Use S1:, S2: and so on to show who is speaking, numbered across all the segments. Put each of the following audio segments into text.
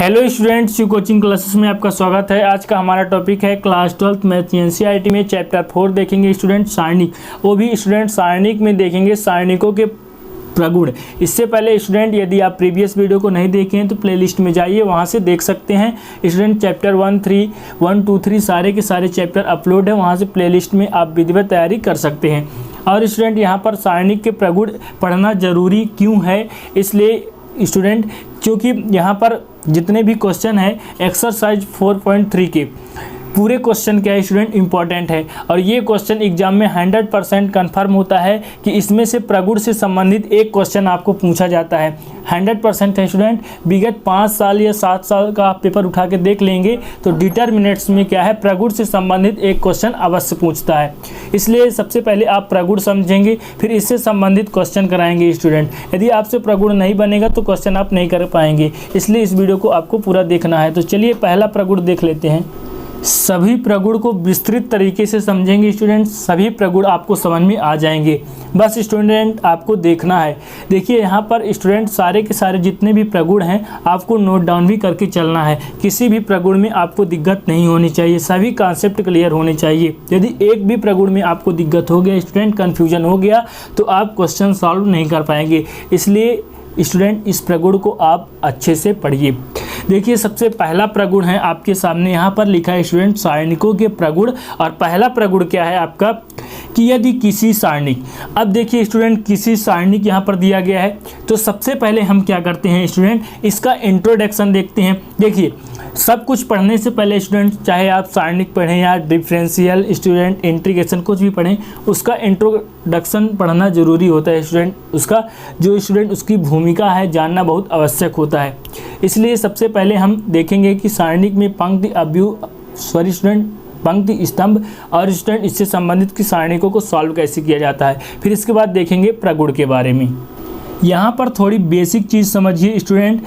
S1: Hello students, you coaching classes में आपका स्वागत है। आज का हमारा टॉपिक है क्लास 12 मैथ एनसीईआरटी में चैप्टर 4 देखेंगे स्टूडेंट सारणिक। वो भी स्टूडेंट सारणिक में देखेंगे सारणिकों के प्रगुण। इससे पहले स्टूडेंट यदि आप प्रीवियस वीडियो को नहीं देखे हैं तो प्लेलिस्ट में जाइए, वहाँ से देख सकते हैं। स्टूडेंट चैप्टर 1, 2, 3 सारे के सारे चैप्टर अपलोड है, वहाँ से प्लेलिस्ट में आप विधिवत तैयारी कर सकते हैं। और स्टूडेंट यहाँ पर सारणिक के प्रगुण पढ़ना जरूरी क्यों है, इसलिए स्टूडेंट क्योंकि यहाँ पर जितने भी क्वेश्चन है एक्सरसाइज 4.3 के पूरे क्वेश्चन क्या है स्टूडेंट इंपॉर्टेंट है। और ये क्वेश्चन एग्जाम में 100% कन्फर्म होता है कि इसमें से प्रगुण से संबंधित एक क्वेश्चन आपको पूछा जाता है। 100% है स्टूडेंट। विगत 5 साल या 7 साल का आप पेपर उठा के देख लेंगे तो डिटरमिनेंट्स में क्या है, प्रगुण से संबंधित एक क्वेश्चन अवश्य पूछता है। इसलिए सबसे पहले आप प्रगुण समझेंगे, फिर इससे संबंधित क्वेश्चन कराएंगे स्टूडेंट। यदि आपसे प्रगुण नहीं बनेगा तो क्वेश्चन आप नहीं कर पाएंगे, इसलिए इस वीडियो को आपको पूरा देखना है। तो चलिए पहला प्रगुण देख लेते हैं। सभी प्रगुण को विस्तृत तरीके से समझेंगे स्टूडेंट, सभी प्रगुण आपको समझ में आ जाएंगे। बस स्टूडेंट आपको देखना है। देखिए यहाँ पर स्टूडेंट सारे के सारे जितने भी प्रगुण हैं आपको नोट डाउन भी करके चलना है। किसी भी प्रगुण में आपको दिक्कत नहीं होनी चाहिए, सभी कॉन्सेप्ट क्लियर होने चाहिए। यदि एक भी प्रगुण में आपको दिक्कत हो गया स्टूडेंट, कन्फ्यूजन हो गया, तो आप क्वेश्चन सॉल्व नहीं कर पाएंगे। इसलिए स्टूडेंट इस प्रगुण को आप अच्छे से पढ़िए। देखिए सबसे पहला प्रगुण है आपके सामने, यहाँ पर लिखा है स्टूडेंट सारणिकों के प्रगुण। और पहला प्रगुण क्या है आपका कि यदि किसी सारणिक, अब देखिए स्टूडेंट किसी सारणिक यहाँ पर दिया गया है तो सबसे पहले हम क्या करते हैं स्टूडेंट, इसका इंट्रोडक्शन देखते हैं। देखिए सब कुछ पढ़ने से पहले स्टूडेंट, चाहे आप सारणिक पढ़ें या डिफरेंशियल स्टूडेंट इंटीग्रेशन कुछ भी पढ़ें, उसका इंट्रोडक्शन पढ़ना ज़रूरी होता है स्टूडेंट। उसका जो स्टूडेंट उसकी भूमिका है जानना बहुत आवश्यक होता है। इसलिए सबसे पहले हम देखेंगे कि सारणिक में पंक्ति पंक्ति स्तंभ और स्टूडेंट इससे संबंधित कि सारणिकों को सॉल्व कैसे किया जाता है। फिर इसके बाद देखेंगे प्रगुण के बारे में। यहाँ पर थोड़ी बेसिक चीज़ समझिए स्टूडेंट।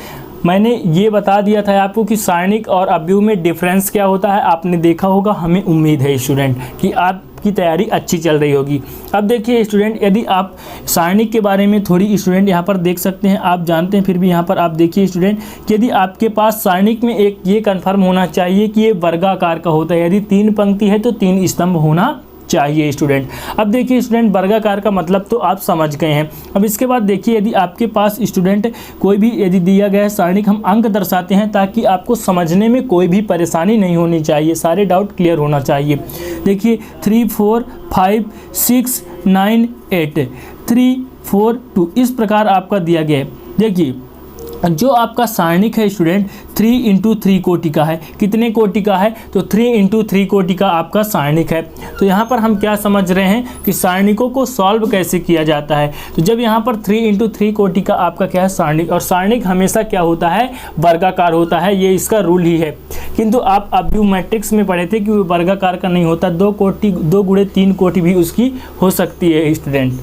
S1: मैंने ये बता दिया था आपको कि सारणिक और अवयव में डिफरेंस क्या होता है, आपने देखा होगा। हमें उम्मीद है स्टूडेंट कि आपकी तैयारी अच्छी चल रही होगी। अब देखिए स्टूडेंट, यदि आप सारणिक के बारे में थोड़ी स्टूडेंट यहाँ पर देख सकते हैं, आप जानते हैं फिर भी यहाँ पर आप देखिए स्टूडेंट कि यदि आपके पास सारणिक में एक ये कन्फर्म होना चाहिए कि ये वर्गाकार का होता है। यदि 3 पंक्ति है तो 3 स्तंभ होना चाहिए स्टूडेंट। अब देखिए स्टूडेंट वर्गाकार का मतलब तो आप समझ गए हैं। अब इसके बाद देखिए यदि आपके पास स्टूडेंट कोई भी यदि दिया गया है सारणिक, हम अंक दर्शाते हैं ताकि आपको समझने में कोई भी परेशानी नहीं होनी चाहिए, सारे डाउट क्लियर होना चाहिए। देखिए 3, 4, 5, 6, 9, 8, 3, 4, 2 इस प्रकार आपका दिया गया है। देखिए जो आपका सारणिक है स्टूडेंट 3 × 3 कोटि का है। कितने कोटि का है तो 3 × 3 कोटि का आपका सारणिक है। तो यहाँ पर हम क्या समझ रहे हैं कि सारणिकों को सॉल्व कैसे किया जाता है। तो जब यहाँ पर 3 × 3 कोटि का आपका क्या है सारणिक, और सारणिक हमेशा क्या होता है, वर्गाकार होता है, ये इसका रूल ही है। किंतु आप अवयव मैट्रिक्स में पढ़े थे कि वो वर्गाकार का नहीं होता, 2 × 3 कोटि भी उसकी हो सकती है स्टूडेंट।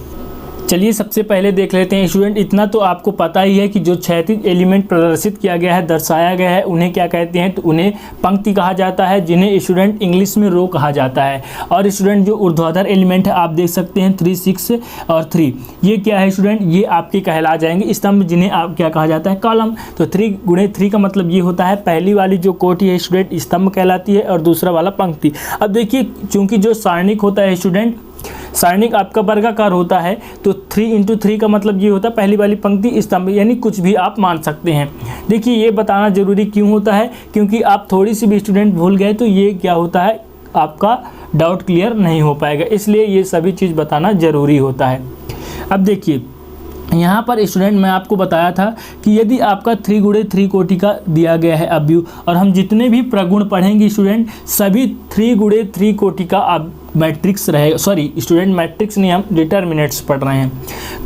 S1: चलिए सबसे पहले देख लेते हैं स्टूडेंट। इतना तो आपको पता ही है कि जो क्षैतिज एलिमेंट प्रदर्शित किया गया है, दर्शाया गया है, उन्हें क्या कहते हैं, तो उन्हें पंक्ति कहा जाता है, जिन्हें स्टूडेंट इंग्लिश में रो कहा जाता है। और स्टूडेंट जो ऊर्ध्वाधर एलिमेंट है आप देख सकते हैं 3, 6 और 3, ये क्या है स्टूडेंट, ये आपके कहला जाएंगे स्तंभ, जिन्हें आप क्या कहा जाता है, कॉलम। तो 3 × 3 का मतलब ये होता है पहली वाली जो कोटि है स्टूडेंट स्तंभ कहलाती है और दूसरा वाला पंक्ति। अब देखिए चूँकि जो सारणिक होता है स्टूडेंट, सारणिक आपका वर्गाकार होता है, तो 3 × 3 का मतलब ये होता है पहली वाली पंक्ति स्तंभ, यानी कुछ भी आप मान सकते हैं। देखिए ये बताना जरूरी क्यों होता है, क्योंकि आप थोड़ी सी भी स्टूडेंट भूल गए तो ये क्या होता है, आपका डाउट क्लियर नहीं हो पाएगा, इसलिए ये सभी चीज़ बताना जरूरी होता है। अब देखिए यहाँ पर स्टूडेंट मैं आपको बताया था कि यदि आपका 3 × 3 कोटि का दिया गया है अवयव, और हम जितने भी प्रगुण पढ़ेंगे स्टूडेंट सभी 3 × 3 कोटि का मैट्रिक्स रहेगा। सॉरी स्टूडेंट मैट्रिक्स नहीं, हम डिटरमिनेंट्स पढ़ रहे हैं,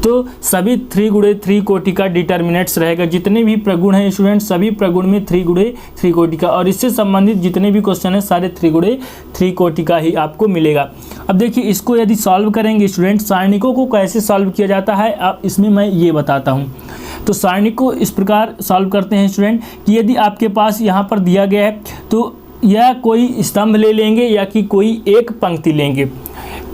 S1: तो सभी 3 × 3 कोटि का डिटरमिनेंट्स रहेगा। जितने भी प्रगुण हैं स्टूडेंट सभी प्रगुण में 3 × 3 कोटि का, और इससे संबंधित जितने भी क्वेश्चन हैं सारे 3 × 3 कोटि का ही आपको मिलेगा। अब देखिए इसको यदि सॉल्व करेंगे स्टूडेंट, सारणिकों को कैसे सॉल्व किया जाता है अब इसमें मैं ये बताता हूँ। तो सारणिक को इस प्रकार सॉल्व करते हैं स्टूडेंट कि यदि आपके पास यहाँ पर दिया गया है तो या कोई स्तंभ ले लेंगे या कि कोई एक पंक्ति लेंगे।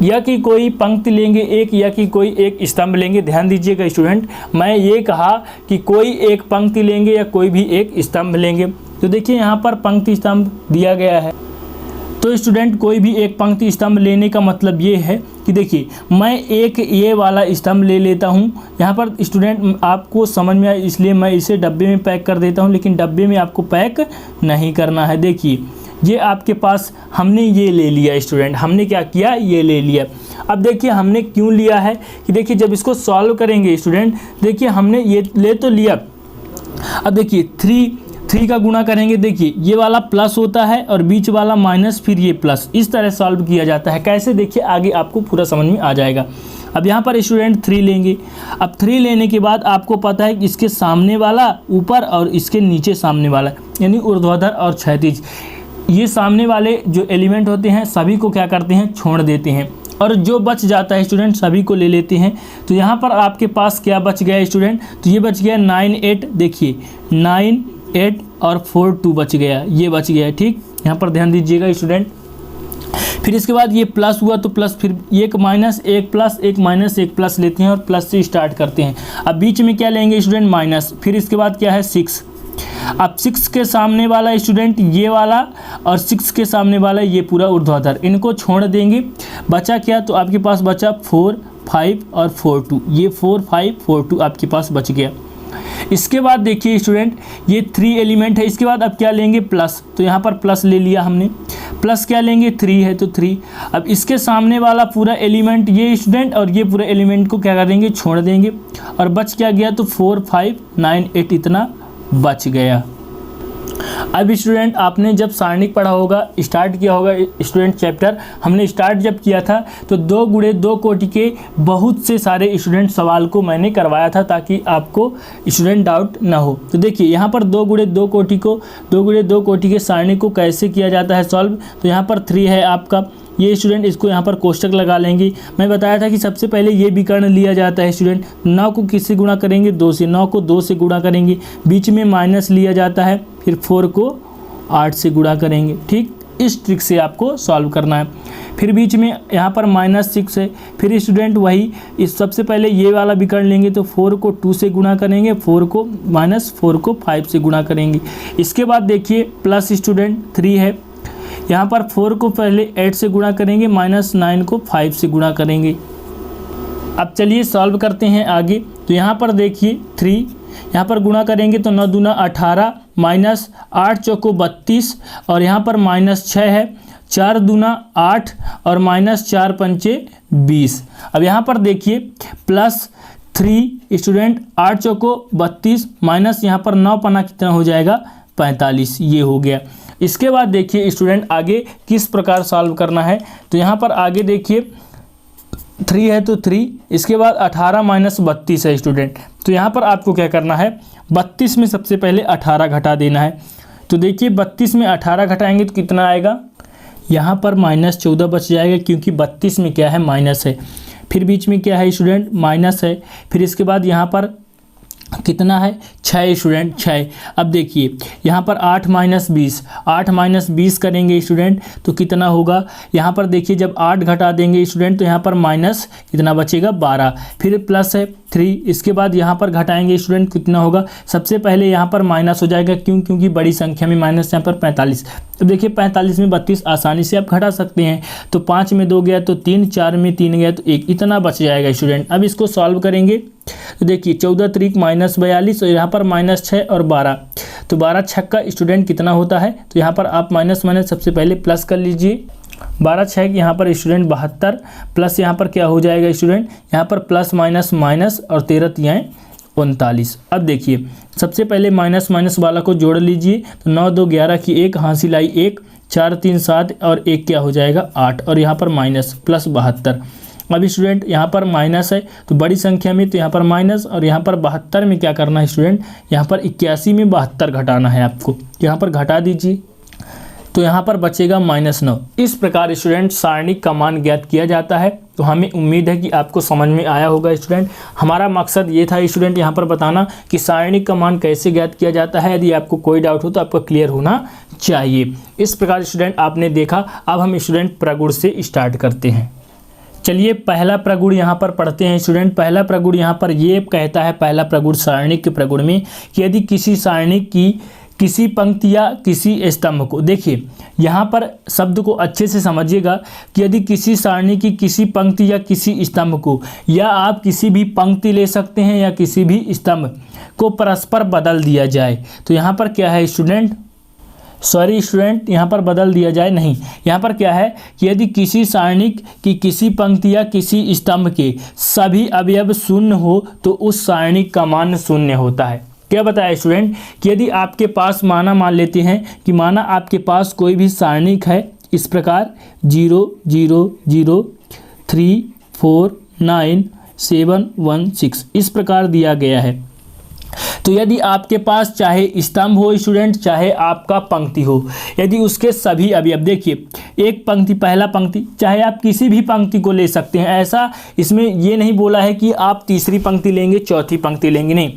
S1: या कि कोई पंक्ति लेंगे एक, या कि कोई एक स्तंभ लेंगे। ध्यान दीजिएगा स्टूडेंट, मैं ये कहा कि कोई एक पंक्ति लेंगे या कोई भी एक स्तंभ लेंगे। तो देखिए यहाँ पर पंक्ति स्तंभ दिया गया है, तो स्टूडेंट कोई भी एक पंक्ति स्तंभ लेने का मतलब ये है कि देखिए मैं एक ये वाला स्तंभ ले लेता हूँ। यहाँ पर स्टूडेंट आपको समझ में आए इसलिए मैं इसे डब्बे में पैक कर देता हूँ, लेकिन डब्बे में आपको पैक नहीं करना है। देखिए ये आपके पास हमने ये ले लिया स्टूडेंट, हमने क्या किया, ये ले लिया। अब देखिए हमने क्यों लिया है कि देखिए जब इसको सॉल्व करेंगे स्टूडेंट, देखिए हमने ये ले तो लिया। अब देखिए थ्री का गुणा करेंगे, देखिए ये वाला प्लस होता है और बीच वाला माइनस, फिर ये प्लस, इस तरह सॉल्व किया जाता है। कैसे, देखिए आगे आपको पूरा समझ में आ जाएगा। अब यहाँ पर स्टूडेंट 3 लेंगे। अब 3 लेने के बाद आपको पता है कि इसके सामने वाला ऊपर और इसके नीचे सामने वाला, यानी ऊर्ध्वाधर और क्षैतिज, ये सामने वाले जो एलिमेंट होते हैं सभी को क्या करते हैं, छोड़ देते हैं, और जो बच जाता है स्टूडेंट सभी को ले लेते हैं। तो यहाँ पर आपके पास क्या बच गया स्टूडेंट, तो ये बच गया 9 8, देखिए 9 8 और 4 2 बच गया, ये बच गया। ठीक, यहाँ पर ध्यान दीजिएगा स्टूडेंट। फिर इसके बाद ये प्लस हुआ तो प्लस, फिर एक माइनस, एक प्लस, एक माइनस, एक प्लस लेते हैं और प्लस से स्टार्ट करते हैं। अब बीच में क्या लेंगे स्टूडेंट, माइनस, फिर इसके बाद क्या है 6। अब 6 के सामने वाला स्टूडेंट ये वाला, और 6 के सामने वाला ये पूरा ऊर्ध्वाधर, इनको छोड़ देंगे। बचा क्या, तो आपके पास बचा 4 5 और 4 2, ये 4 5 4 2 आपके पास बच गया। इसके बाद देखिए स्टूडेंट ये 3 एलिमेंट है, इसके बाद अब क्या लेंगे, प्लस, तो यहाँ पर प्लस ले लिया हमने। प्लस क्या लेंगे, 3 है तो 3। अब इसके सामने वाला पूरा एलिमेंट ये स्टूडेंट, और ये पूरे एलिमेंट को क्या कर देंगे, छोड़ देंगे, और बच क्या गया, तो 4 5 9 8 इतना बच गया। अब स्टूडेंट आपने जब सारणिक पढ़ा होगा, स्टार्ट किया होगा स्टूडेंट चैप्टर, हमने स्टार्ट जब किया था तो 2 गुणे 2 कोटि के बहुत से सारे स्टूडेंट सवाल को मैंने करवाया था ताकि आपको स्टूडेंट डाउट ना हो। तो देखिए यहाँ पर 2 गुणे 2 कोटि के सारणिक को कैसे किया जाता है सॉल्व, तो यहाँ पर 3 है आपका, ये स्टूडेंट इसको यहाँ पर कोष्टक लगा लेंगे। मैं बताया था कि सबसे पहले ये विकर्ण लिया जाता है स्टूडेंट, 9 को किससे गुणा करेंगे, 2 से, 9 को 2 से गुणा करेंगे, बीच में माइनस लिया जाता है, फिर 4 को 8 से गुणा करेंगे। ठीक, इस ट्रिक से आपको सॉल्व करना है। फिर बीच में यहाँ पर -6 है, फिर स्टूडेंट वही इस सबसे पहले ये वाला विकर्ण लेंगे तो 4 को 2 से गुणा करेंगे, 4 को 5 से गुणा करेंगे। इसके बाद देखिए प्लस स्टूडेंट 3 है, यहाँ पर 4 को पहले 8 से गुणा करेंगे, -9 को 5 से गुणा करेंगे। अब चलिए सॉल्व करते हैं आगे। तो यहाँ पर देखिए 3 यहाँ पर गुणा करेंगे तो 9 दूना 18, -8 चौको 32, और यहाँ पर -6 है, 4 दूना 8 और -4 पंचे 20। अब यहाँ पर देखिए +3 स्टूडेंट, 8 चौको 32 माइनस यहाँ पर 9 पन्ना कितना हो जाएगा, 45, ये हो गया। इसके बाद देखिए स्टूडेंट आगे किस प्रकार सॉल्व करना है, तो यहाँ पर आगे देखिए 3 है तो 3, इसके बाद 18 - 32 है स्टूडेंट। तो यहाँ पर आपको क्या करना है, 32 में सबसे पहले 18 घटा देना है। तो देखिए 32 में 18 घटाएंगे तो कितना आएगा, यहाँ पर -14 बच जाएगा, क्योंकि 32 में क्या है, माइनस है। फिर बीच में क्या है स्टूडेंट, माइनस है। फिर इसके बाद यहाँ पर कितना है, 6 स्टूडेंट, 6। अब देखिए यहाँ पर 8 - 20 करेंगे स्टूडेंट तो कितना होगा, यहाँ पर देखिए जब 8 घटा देंगे स्टूडेंट तो यहाँ पर माइनस कितना बचेगा, 12। फिर प्लस है 3, इसके बाद यहाँ पर घटाएंगे स्टूडेंट कितना होगा, सबसे पहले यहाँ पर माइनस हो जाएगा, क्योंकि बड़ी संख्या में माइनस, यहाँ पर 45। अब देखिए 45 में 32 आसानी से आप घटा सकते हैं, तो 5 में 2 गया तो 3, 4 में 3 गया तो 1, इतना बच जाएगा स्टूडेंट। अब इसको सॉल्व करेंगे तो देखिए 14 त्रिक -42 और यहाँ पर -6 और 12, तो 12 छक्का स्टूडेंट कितना होता है, तो यहाँ पर आप माइनस सबसे पहले प्लस कर लीजिए, 12 छः यहाँ पर स्टूडेंट 72, प्लस यहाँ पर क्या हो जाएगा स्टूडेंट, यहाँ पर प्लस माइनस और 13 तियाएँ 39। अब देखिए सबसे पहले माइनस वाला को जोड़ लीजिए, तो 9 2 11 की 1 हासिल आई 1, 4 3 7 और 1 क्या हो जाएगा, 8, और यहाँ पर माइनस प्लस 72। अब स्टूडेंट यहाँ पर माइनस है तो बड़ी संख्या में, तो यहाँ पर माइनस, और यहाँ पर 72 में क्या करना है स्टूडेंट, यहाँ पर 81 में 72 घटाना है आपको, यहाँ पर घटा दीजिए तो यहाँ पर बचेगा -9। इस प्रकार स्टूडेंट सारणिक का मान ज्ञात किया जाता है। तो हमें उम्मीद है कि आपको समझ में आया होगा स्टूडेंट। हमारा मकसद ये था स्टूडेंट यहाँ पर बताना कि सारणिक का मान कैसे ज्ञात किया जाता है। यदि आपको कोई डाउट हो तो आपको क्लियर होना चाहिए। इस प्रकार स्टूडेंट आपने देखा। अब हम स्टूडेंट प्रगुण से स्टार्ट करते हैं। चलिए पहला प्रगुण यहाँ पर पढ़ते हैं स्टूडेंट। पहला प्रगुण यहाँ पर ये कहता है, पहला प्रगुण सारणिक के प्रगुण में, कि यदि किसी सारणिक की किसी पंक्ति या किसी स्तंभ को, देखिए यहाँ पर शब्द को अच्छे से समझिएगा कि यदि किसी सारणी की किसी पंक्ति या किसी स्तंभ को, या आप किसी भी पंक्ति ले सकते हैं या किसी भी स्तंभ को परस्पर बदल दिया जाए, तो यहाँ पर क्या है स्टूडेंट, सॉरी स्टूडेंट, यहाँ पर बदल दिया जाए नहीं, यहाँ पर क्या है कि यदि किसी सारणी की किसी पंक्ति या किसी स्तंभ के सभी अवयव शून्य हो तो उस सारणी का मान शून्य होता है। क्या बताया स्टूडेंट कि यदि आपके पास मान लेते हैं कि माना आपके पास कोई भी सारणिक है इस प्रकार 0 0 0 3 4 9 7 1 6 इस प्रकार दिया गया है, तो यदि आपके पास चाहे स्तंभ हो स्टूडेंट, चाहे आपका पंक्ति हो, यदि उसके सभी अवयव, देखिए एक पंक्ति, पहला पंक्ति, चाहे आप किसी भी पंक्ति को ले सकते हैं, ऐसा इसमें ये नहीं बोला है कि आप तीसरी पंक्ति लेंगे चौथी पंक्ति लेंगे, नहीं,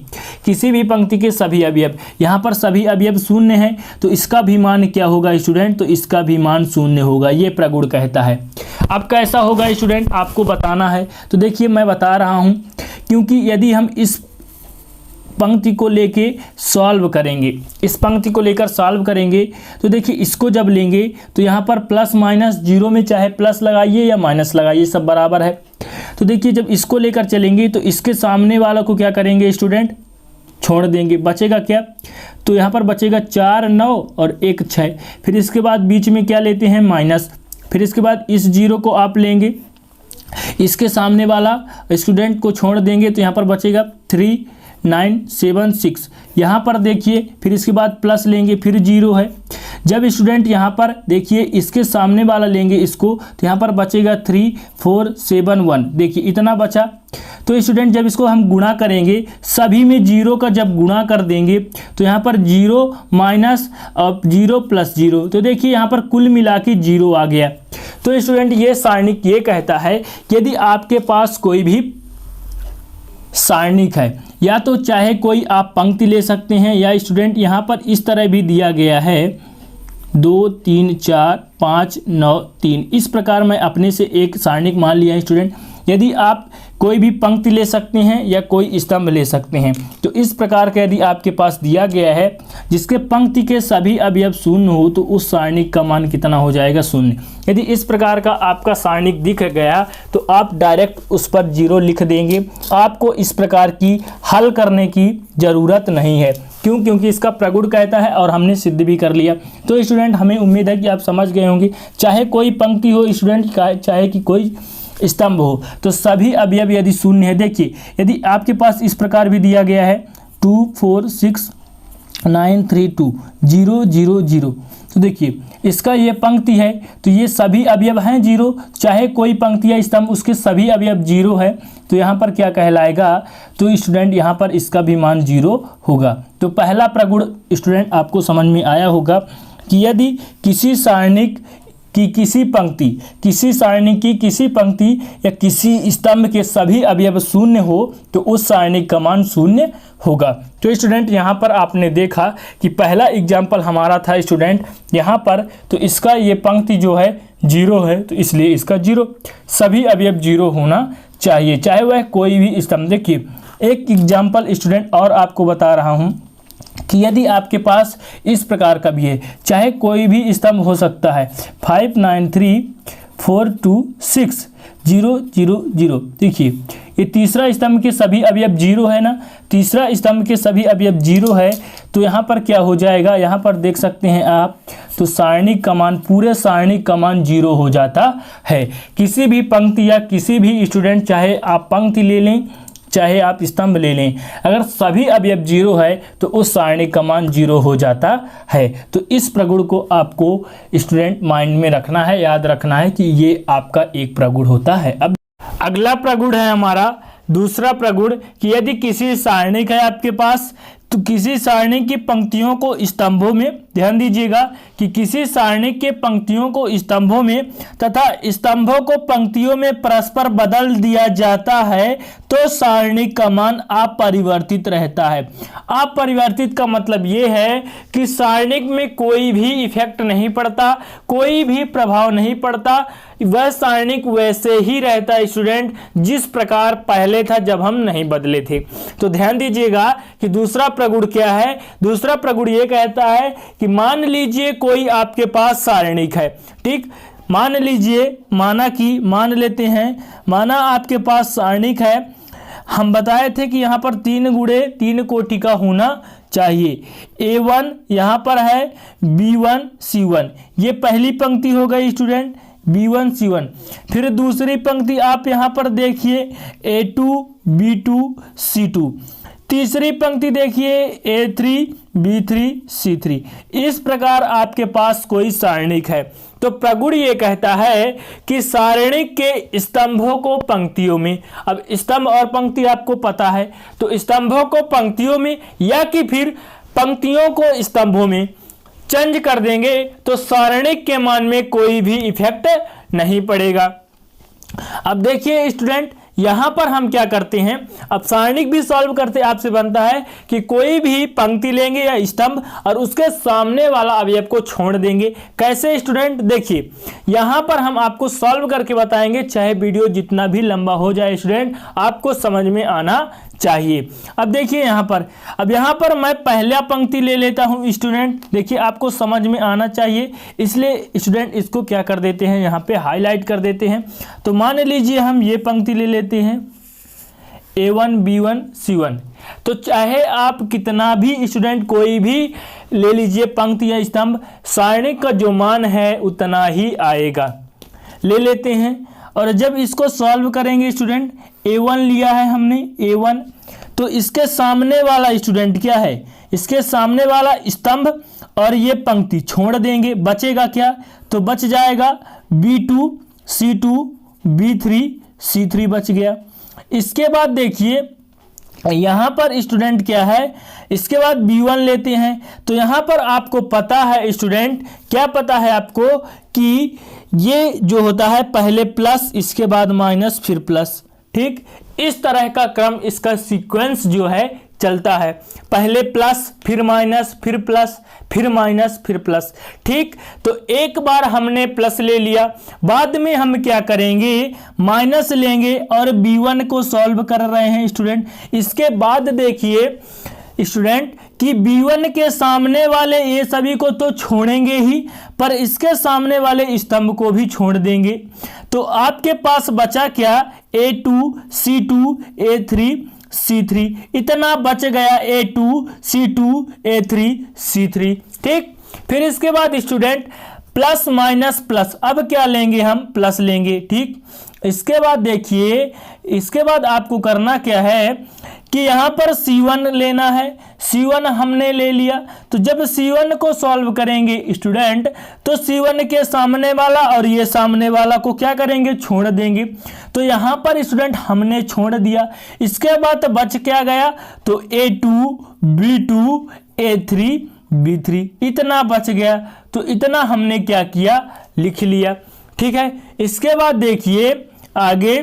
S1: किसी भी पंक्ति के सभी अवयव, यहाँ पर सभी अवयव शून्य हैं तो इसका भी मान क्या होगा स्टूडेंट, तो इसका भी मान शून्य होगा, ये प्रगुण कहता है। अब कैसा होगा स्टूडेंट आपको बताना है, तो देखिए मैं बता रहा हूँ, क्योंकि यदि हम इस पंक्ति को लेके सॉल्व करेंगे, इस पंक्ति को लेकर सॉल्व करेंगे, तो देखिए इसको जब लेंगे तो यहाँ पर प्लस माइनस जीरो में चाहे प्लस लगाइए या माइनस लगाइए सब बराबर है। तो देखिए जब इसको लेकर चलेंगे तो इसके सामने वाला को क्या करेंगे स्टूडेंट, छोड़ देंगे, बचेगा क्या, तो यहाँ पर बचेगा 4 9 और 1 6, फिर इसके बाद बीच में क्या लेते हैं माइनस, फिर इसके बाद इस जीरो को आप लेंगे, इसके सामने वाला स्टूडेंट को छोड़ देंगे तो यहाँ पर बचेगा 3 9 7 6, यहाँ पर देखिए फिर इसके बाद प्लस लेंगे, फिर जीरो है। जब स्टूडेंट यहाँ पर देखिए इसके सामने वाला लेंगे इसको, तो यहाँ पर बचेगा 3 4 7 1, देखिए इतना बचा। तो स्टूडेंट जब इसको हम गुणा करेंगे, सभी में जीरो का जब गुणा कर देंगे तो यहाँ पर 0 माइनस और 0 प्लस 0, तो देखिए यहाँ पर कुल मिला के 0 आ गया। तो स्टूडेंट ये सारणिक ये कहता है कि यदि आपके पास कोई भी सारणिक है, या तो चाहे कोई आप पंक्ति ले सकते हैं, या स्टूडेंट यहाँ पर इस तरह भी दिया गया है 2 3 4 5 9 3, इस प्रकार मैं अपने से एक सारणिक मान लिया है स्टूडेंट। यदि आप कोई भी पंक्ति ले सकते हैं या कोई स्तंभ ले सकते हैं, तो इस प्रकार का यदि आपके पास दिया गया है जिसके पंक्ति के सभी अवयव शून्य हो तो उस सारणिक का मान कितना हो जाएगा, शून्य। यदि इस प्रकार का आपका सारणिक दिख गया तो आप डायरेक्ट उस पर 0 लिख देंगे, आपको इस प्रकार की हल करने की ज़रूरत नहीं है। क्यों? क्योंकि इसका प्रगुण कहता है और हमने सिद्ध भी कर लिया। तो स्टूडेंट हमें उम्मीद है कि आप समझ गए होंगे, चाहे कोई पंक्ति हो स्टूडेंट, चाहे कि कोई स्तंभ हो, तो सभी अवयव यदि शून्य है, देखिए यदि आपके पास इस प्रकार भी दिया गया है 2 4 6 9 3 2 0 0 0, तो देखिए इसका ये पंक्ति है तो ये सभी अवयव हैं 0, चाहे कोई पंक्ति या स्तंभ उसके सभी अवयव 0 है, तो यहाँ पर क्या कहलाएगा, तो स्टूडेंट यहाँ पर इसका भी मान 0 होगा। तो पहला प्रगुण स्टूडेंट आपको समझ में आया होगा कि यदि किसी सारणिक कि किसी पंक्ति, किसी सारणी की किसी पंक्ति या किसी स्तंभ के सभी अवयव शून्य हो तो उस सारणी का मान शून्य होगा। तो स्टूडेंट यहाँ पर आपने देखा कि पहला एग्जाम्पल हमारा था स्टूडेंट यहाँ पर, तो इसका ये पंक्ति जो है 0 है तो इसलिए इसका 0, सभी अवयव 0 होना चाहिए, चाहे वह कोई भी स्तंभ। देखिए एक एग्जाम्पल स्टूडेंट और आपको बता रहा हूँ कि यदि आपके पास इस प्रकार का भी है, चाहे कोई भी स्तंभ हो सकता है 5 9 3 4 2 6 0 0 0, देखिए ये तीसरा स्तंभ के सभी अवयव 0 है ना, तीसरा स्तंभ के सभी अवयव 0 है, तो यहाँ पर क्या हो जाएगा, यहाँ पर देख सकते हैं आप, तो सारणी का मान, पूरे सारणी का मान 0 हो जाता है। किसी भी पंक्ति या किसी भी स्टूडेंट, चाहे आप पंक्ति ले लें चाहे आप स्तंभ ले लें, अगर सभी अवयव 0 है तो उस सारणी का मान 0 हो जाता है। तो इस प्रगुण को आपको स्टूडेंट माइंड में रखना है, याद रखना है कि ये आपका एक प्रगुण होता है। अब अगला प्रगुण है हमारा दूसरा प्रगुण कि यदि किसी सारणिक है आपके पास तो किसी सारणी की पंक्तियों को स्तंभों में, ध्यान दीजिएगा कि किसी सारणी के पंक्तियों को स्तंभों में तथा स्तंभों को पंक्तियों में परस्पर बदल दिया जाता है तो सारणी का मान अपरिवर्तित रहता है। अपरिवर्तित का मतलब ये है कि सारणी में कोई भी इफेक्ट नहीं पड़ता, कोई भी प्रभाव नहीं पड़ता, वह सारणी वैसे ही रहता है स्टूडेंट जिस प्रकार पहले था जब हम नहीं बदले थे। तो ध्यान दीजिएगा कि दूसरा प्रगुण क्या है। दूसरा प्रगुण ये कहता है कि मान लीजिए कोई आपके पास सारणिक है, ठीक, मान लीजिए, मान लेते हैं, माना आपके पास सारणिक है। हम बताए थे कि यहाँ पर 3 गुणे 3 कोटि का होना चाहिए। A1 यहाँ पर है, B1 C1, ये पहली पंक्ति हो गई स्टूडेंट, B1 C1। फिर दूसरी पंक्ति आप यहाँ पर देखिए A2 B2 C2। तीसरी पंक्ति देखिए A3 B3 C3। इस प्रकार आपके पास कोई सारणिक है तो प्रगुण ये कहता है कि सारणिक के स्तंभों को पंक्तियों में, अब स्तंभ और पंक्ति आपको पता है, तो स्तंभों को पंक्तियों में या कि फिर पंक्तियों को स्तंभों में चेंज कर देंगे तो सारणिक के मान में कोई भी इफेक्ट नहीं पड़ेगा। अब देखिए स्टूडेंट, यहां पर हम क्या करते हैं, अब सारणिक भी सॉल्व करते आपसे बनता है कि कोई भी पंक्ति लेंगे या स्तंभ और उसके सामने वाला अवयव को छोड़ देंगे। कैसे स्टूडेंट, देखिए यहां पर हम आपको सॉल्व करके बताएंगे, चाहे वीडियो जितना भी लंबा हो जाए स्टूडेंट आपको समझ में आना चाहिए। अब देखिए यहां पर मैं पहला पंक्ति ले लेता हूं स्टूडेंट, देखिए आपको समझ में आना चाहिए, इसलिए स्टूडेंट इसको क्या कर देते हैं, यहां पे हाईलाइट कर देते हैं। तो मान लीजिए हम ये पंक्ति ले लेते हैं A1 B1 C1। तो चाहे आप कितना भी स्टूडेंट कोई भी ले लीजिए पंक्ति या स्तंभ, सारणिक का जो मान है उतना ही आएगा। ले लेते हैं और जब इसको सॉल्व करेंगे स्टूडेंट, A1 लिया है हमने A1, तो इसके सामने वाला स्टूडेंट क्या है, इसके सामने वाला स्तंभ और ये पंक्ति छोड़ देंगे, बचेगा क्या, तो बच जाएगा B2 C2 B3 C3 बच गया। इसके बाद देखिए यहाँ पर स्टूडेंट क्या है, इसके बाद B1 लेते हैं, तो यहाँ पर आपको पता है स्टूडेंट, क्या पता है आपको कि ये जो होता है पहले प्लस इसके बाद माइनस फिर प्लस, ठीक, इस तरह का क्रम इसका सीक्वेंस जो है चलता है, पहले प्लस फिर माइनस फिर प्लस फिर माइनस फिर प्लस, ठीक। तो एक बार हमने प्लस ले लिया, बाद में हम क्या करेंगे, माइनस लेंगे और B1 को सॉल्व कर रहे हैं स्टूडेंट। इसके बाद देखिए स्टूडेंट कि B1 के सामने वाले ये सभी को तो छोड़ेंगे ही, पर इसके सामने वाले स्तंभ को भी छोड़ देंगे। तो आपके पास बचा क्या, A2 C2 A3 C3, इतना बच गया A2 C2 A3 C3, ठीक। फिर इसके बाद स्टूडेंट प्लस माइनस प्लस, अब क्या लेंगे हम, प्लस लेंगे, ठीक। इसके बाद देखिए, इसके बाद आपको करना क्या है कि यहाँ पर C1 लेना है, C1 हमने ले लिया। तो जब C1 को सॉल्व करेंगे स्टूडेंट, तो C1 के सामने वाला और ये सामने वाला को क्या करेंगे, छोड़ देंगे। तो यहाँ पर स्टूडेंट हमने छोड़ दिया। इसके बाद बच क्या गया, तो A2 B2 A3 B3, इतना बच गया। तो इतना हमने क्या किया, लिख लिया, ठीक है। इसके बाद देखिए आगे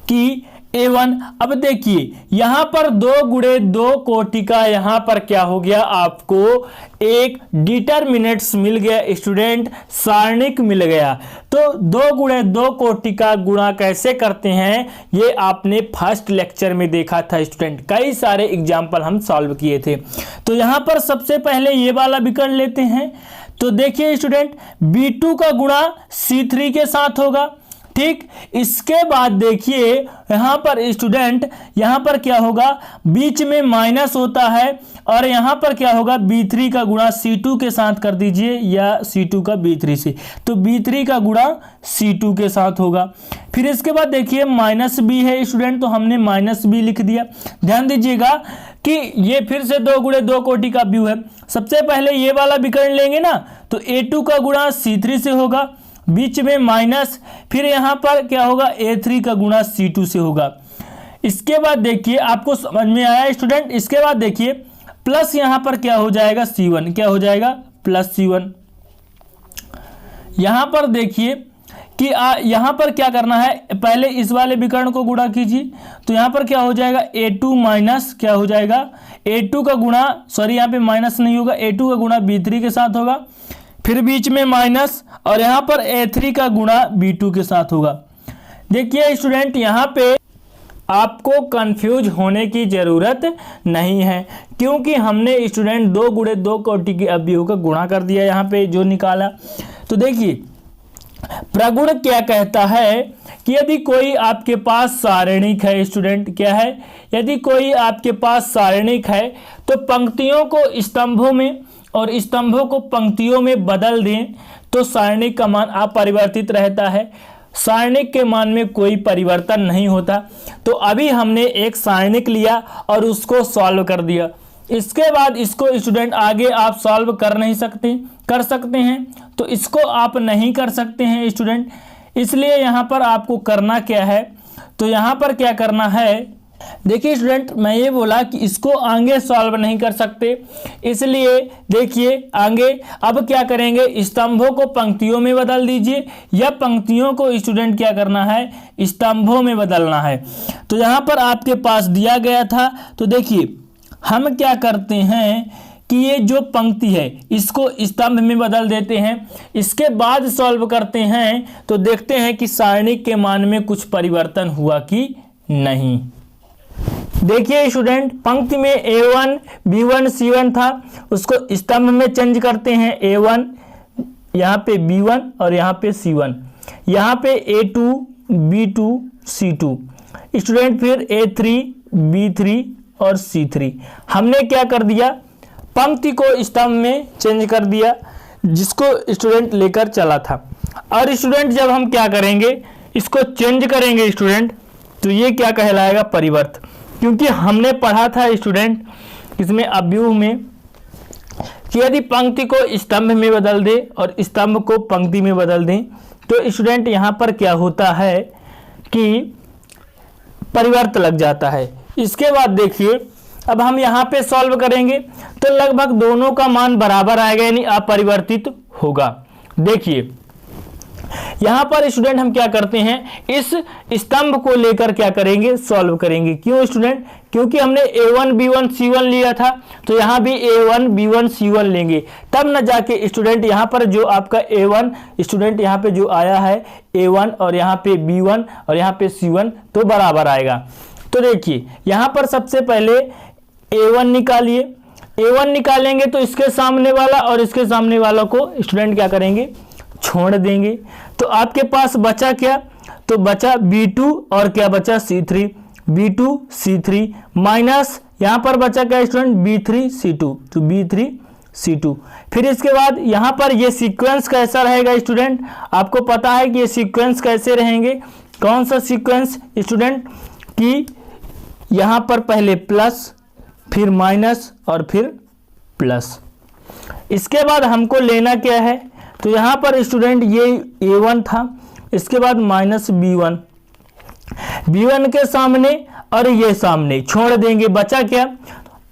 S1: कि A1, अब देखिए यहां पर 2 गुणे 2 कोटि का यहां पर क्या हो गया, आपको एक डिटरमिनेंट्स मिल गया स्टूडेंट, सारणिक मिल गया। तो 2 गुणे 2 कोटि का गुणा कैसे करते हैं ये आपने फर्स्ट लेक्चर में देखा था स्टूडेंट, कई सारे एग्जाम्पल हम सॉल्व किए थे। तो यहां पर सबसे पहले ये वाला विकर्ण लेते हैं। तो देखिए स्टूडेंट B2 का गुणा C3 के साथ होगा, ठीक। इसके बाद देखिए यहां पर स्टूडेंट, यहां पर क्या होगा, बीच में माइनस होता है और यहां पर क्या होगा, B3 का गुणा C2 के साथ कर दीजिए या C2 का B3 से, तो B3 का गुणा C2 के साथ होगा। फिर इसके बाद देखिए माइनस B है स्टूडेंट, तो हमने माइनस B लिख दिया। ध्यान दीजिएगा कि ये फिर से 2 गुणे 2 कोटि का व्यू है। सबसे पहले ये वाला विकर्ण लेंगे ना, तो A2 का गुणा C3 से होगा, बीच में माइनस, फिर यहां पर क्या होगा, A3 का गुणा C2 से होगा। इसके बाद देखिए आपको समझ में आया स्टूडेंट। इसके बाद देखिए प्लस यहाँ पर क्या हो जाएगा C1, क्या हो जाएगा प्लस C1। यहाँ पर देखिए कि यहाँ पर क्या करना है, पहले इस वाले विकर्ण को गुणा कीजिए, तो यहाँ पर क्या हो जाएगा A2 माइनस क्या हो जाएगा A2 का गुणा, सॉरी यहाँ पे माइनस नहीं होगा, A2 का गुणा B3 के साथ होगा, फिर बीच में माइनस, और यहाँ पर A3 का गुणा B2 के साथ होगा। देखिए स्टूडेंट यहाँ पे आपको कंफ्यूज होने की ज़रूरत नहीं है, क्योंकि हमने स्टूडेंट 2 गुणे 2 कोटि के अवयवों का गुणा कर दिया यहाँ पे जो निकाला। तो देखिए प्रगुण क्या कहता है कि यदि कोई आपके पास सारणिक है स्टूडेंट, क्या है, यदि कोई आपके पास सारणिक है तो पंक्तियों को स्तंभों में और स्तंभों को पंक्तियों में बदल दें तो सारणिक का मान अपरिवर्तित रहता है, सारणिक के मान में कोई परिवर्तन नहीं होता। तो अभी हमने एक सारणिक लिया और उसको सॉल्व कर दिया, इसके बाद इसको स्टूडेंट आगे आप सॉल्व कर नहीं सकते, कर सकते हैं, तो इसको आप नहीं कर सकते हैं स्टूडेंट। इसलिए यहाँ पर आपको करना क्या है, तो यहाँ पर क्या करना है, देखिए स्टूडेंट मैं ये बोला कि इसको आगे सॉल्व नहीं कर सकते, इसलिए देखिए आगे अब क्या करेंगे, स्तंभों को पंक्तियों में बदल दीजिए या पंक्तियों को स्टूडेंट क्या करना है, स्तंभों में बदलना है। तो यहाँ पर आपके पास दिया गया था, तो देखिए हम क्या करते हैं कि ये जो पंक्ति है इसको स्तंभ में बदल देते हैं, इसके बाद सॉल्व करते हैं तो देखते हैं कि सारणिक के मान में कुछ परिवर्तन हुआ कि नहीं। देखिए स्टूडेंट पंक्ति में A1 B1 C1 था, उसको स्तंभ में चेंज करते हैं, A1 यहाँ पे B1 और यहाँ पे C1, यहाँ पे A2 B2 C2 स्टूडेंट, फिर A3 B3 और C3। हमने क्या कर दिया, पंक्ति को स्तंभ में चेंज कर दिया जिसको स्टूडेंट लेकर चला था। और स्टूडेंट जब हम क्या करेंगे, इसको चेंज करेंगे स्टूडेंट, तो ये क्या कहलाएगा परिवर्त, क्योंकि हमने पढ़ा था स्टूडेंट इसमें अव्यूह में कि यदि पंक्ति को स्तंभ में बदल दे और स्तंभ को पंक्ति में बदल दें तो स्टूडेंट यहाँ पर क्या होता है कि परिवर्त लग जाता है। इसके बाद देखिए अब हम यहाँ पे सॉल्व करेंगे तो लगभग दोनों का मान बराबर आएगा, यानी अपरिवर्तित होगा। देखिए यहाँ पर स्टूडेंट हम क्या करते हैं, इस स्तंभ को लेकर क्या करेंगे, सॉल्व करेंगे। क्यों स्टूडेंट, क्योंकि हमने A1 B1 C1 लिया था, तो यहाँ भी A1 B1 C1 लेंगे, तब न जाके स्टूडेंट यहाँ पर जो आपका A1 स्टूडेंट यहाँ पे जो आया है A1 और यहाँ पे B1 और यहाँ पे C1 तो बराबर आएगा। तो देखिए यहाँ पर सबसे पहले A1 निकालिए, A1 निकालेंगे तो इसके सामने वाला और इसके सामने वाला को स्टूडेंट क्या करेंगे, छोड़ देंगे। तो आपके पास बचा क्या, तो बचा B2 और क्या बचा C3, B2 C3 माइनस यहाँ पर बचा क्या स्टूडेंट B3 C2, तो B3 C2। फिर इसके बाद यहाँ पर ये सीक्वेंस कैसा रहेगा स्टूडेंट, आपको पता है कि ये सीक्वेंस कैसे रहेंगे, कौन सा सीक्वेंस स्टूडेंट, कि यहाँ पर पहले प्लस फिर माइनस और फिर प्लस। इसके बाद हमको लेना क्या है, तो यहाँ पर स्टूडेंट ये A1 था, इसके बाद माइनस B1, B1 के सामने और ये सामने छोड़ देंगे, बचा क्या,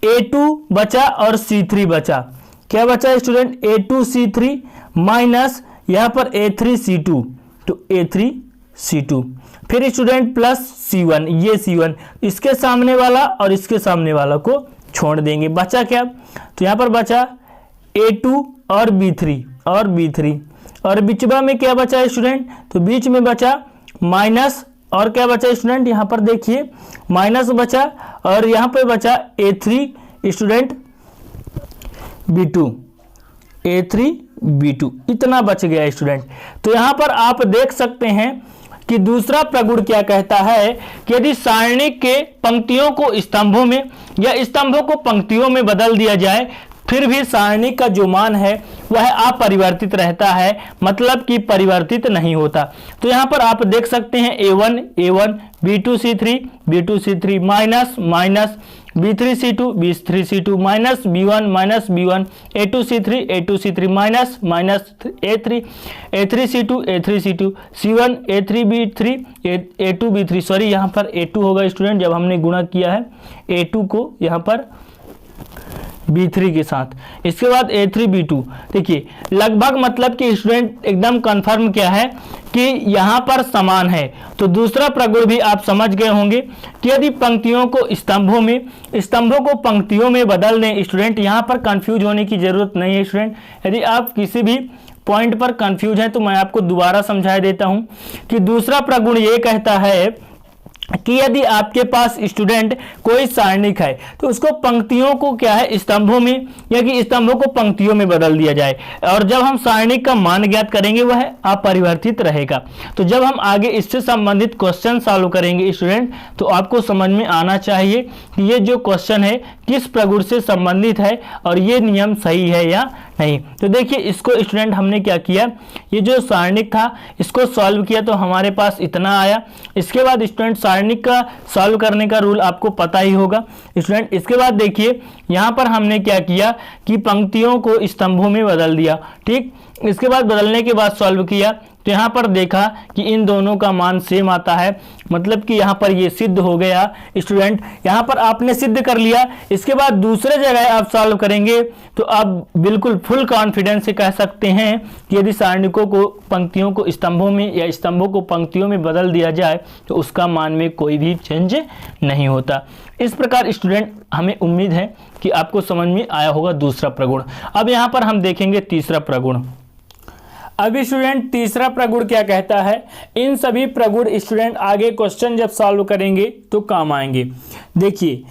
S1: A2 बचा और C3 बचा, क्या बचा स्टूडेंट A2 C3 माइनस यहाँ पर A3 C2, तो A3 C2, फिर स्टूडेंट प्लस C1, ये C1, इसके सामने वाला और इसके सामने वाला को छोड़ देंगे, बचा क्या, तो यहाँ पर बचा A2 और B3 और B3, और बीचवा में क्या बचा स्टूडेंट, तो बीच में बचा माइनस और क्या बचा स्टूडेंट, यहाँ पर देखिए माइनस बचा और यहाँ पर बचा A3 student B2, A3 B2, इतना बच गया स्टूडेंट। तो यहाँ पर आप देख सकते हैं कि दूसरा प्रगुण क्या कहता है कि यदि सारणिक के पंक्तियों को स्तंभों में या स्तंभों को पंक्तियों में बदल दिया जाए फिर भी सारणिक का जो मान है वह अपरिवर्तित रहता है, मतलब कि परिवर्तित नहीं होता। तो यहाँ पर आप देख सकते हैं A1 B2 C3 B2 C3 minus minus B3C2 B3C2 minus B1 A2C3 A2C3 minus A3 A3C2 A3C2 C1 A3B3 A2B3 sorry यहाँ पर A2 होगा स्टूडेंट, जब हमने गुणा किया है A2 को यहाँ पर B3 के साथ। इसके बाद A3B2। देखिए लगभग मतलब कि स्टूडेंट एकदम कंफर्म क्या है कि यहाँ पर समान है। तो दूसरा प्रगुण भी आप समझ गए होंगे कि यदि पंक्तियों को स्तंभों में, स्तंभों को पंक्तियों में बदल दें स्टूडेंट, यहाँ पर कंफ्यूज होने की जरूरत नहीं है स्टूडेंट। यदि आप किसी भी पॉइंट पर कंफ्यूज हैं तो मैं आपको दोबारा समझा देता हूँ कि दूसरा प्रगुण ये कहता है कि यदि आपके पास स्टूडेंट कोई सारणिक है तो उसको पंक्तियों को क्या है स्तंभों में, या कि स्तंभों को पंक्तियों में बदल दिया जाए, और जब हम सारणिक का मान ज्ञात करेंगे वह अपरिवर्तित रहेगा। तो जब हम आगे इससे संबंधित क्वेश्चन सॉल्व करेंगे स्टूडेंट तो आपको समझ में आना चाहिए कि ये जो क्वेश्चन है किस प्रगुण से संबंधित है और ये नियम सही है या नहीं। तो देखिए इसको स्टूडेंट हमने क्या किया, ये जो सारणिक था इसको सॉल्व किया तो हमारे पास इतना आया। इसके बाद स्टूडेंट सारणिक का सॉल्व करने का रूल आपको पता ही होगा स्टूडेंट। इसके बाद देखिए यहाँ पर हमने क्या किया कि पंक्तियों को स्तंभों में बदल दिया, ठीक। इसके बाद बदलने के बाद सॉल्व किया तो यहाँ पर देखा कि इन दोनों का मान सेम आता है, मतलब कि यहाँ पर ये सिद्ध हो गया स्टूडेंट। यहाँ पर आपने सिद्ध कर लिया। इसके बाद दूसरे जगह आप सॉल्व करेंगे तो आप बिल्कुल फुल कॉन्फिडेंस से कह सकते हैं कि यदि सारणिकों को पंक्तियों को स्तंभों में या स्तंभों को पंक्तियों में बदल दिया जाए तो उसका मान में कोई भी चेंज नहीं होता। इस प्रकार स्टूडेंट हमें उम्मीद है कि आपको समझ में आया होगा दूसरा प्रगुण। अब यहाँ पर हम देखेंगे तीसरा प्रगुण। अभी स्टूडेंट तीसरा प्रगुण क्या कहता है, इन सभी प्रगुण स्टूडेंट आगे क्वेश्चन जब सॉल्व करेंगे तो काम आएंगे। देखिए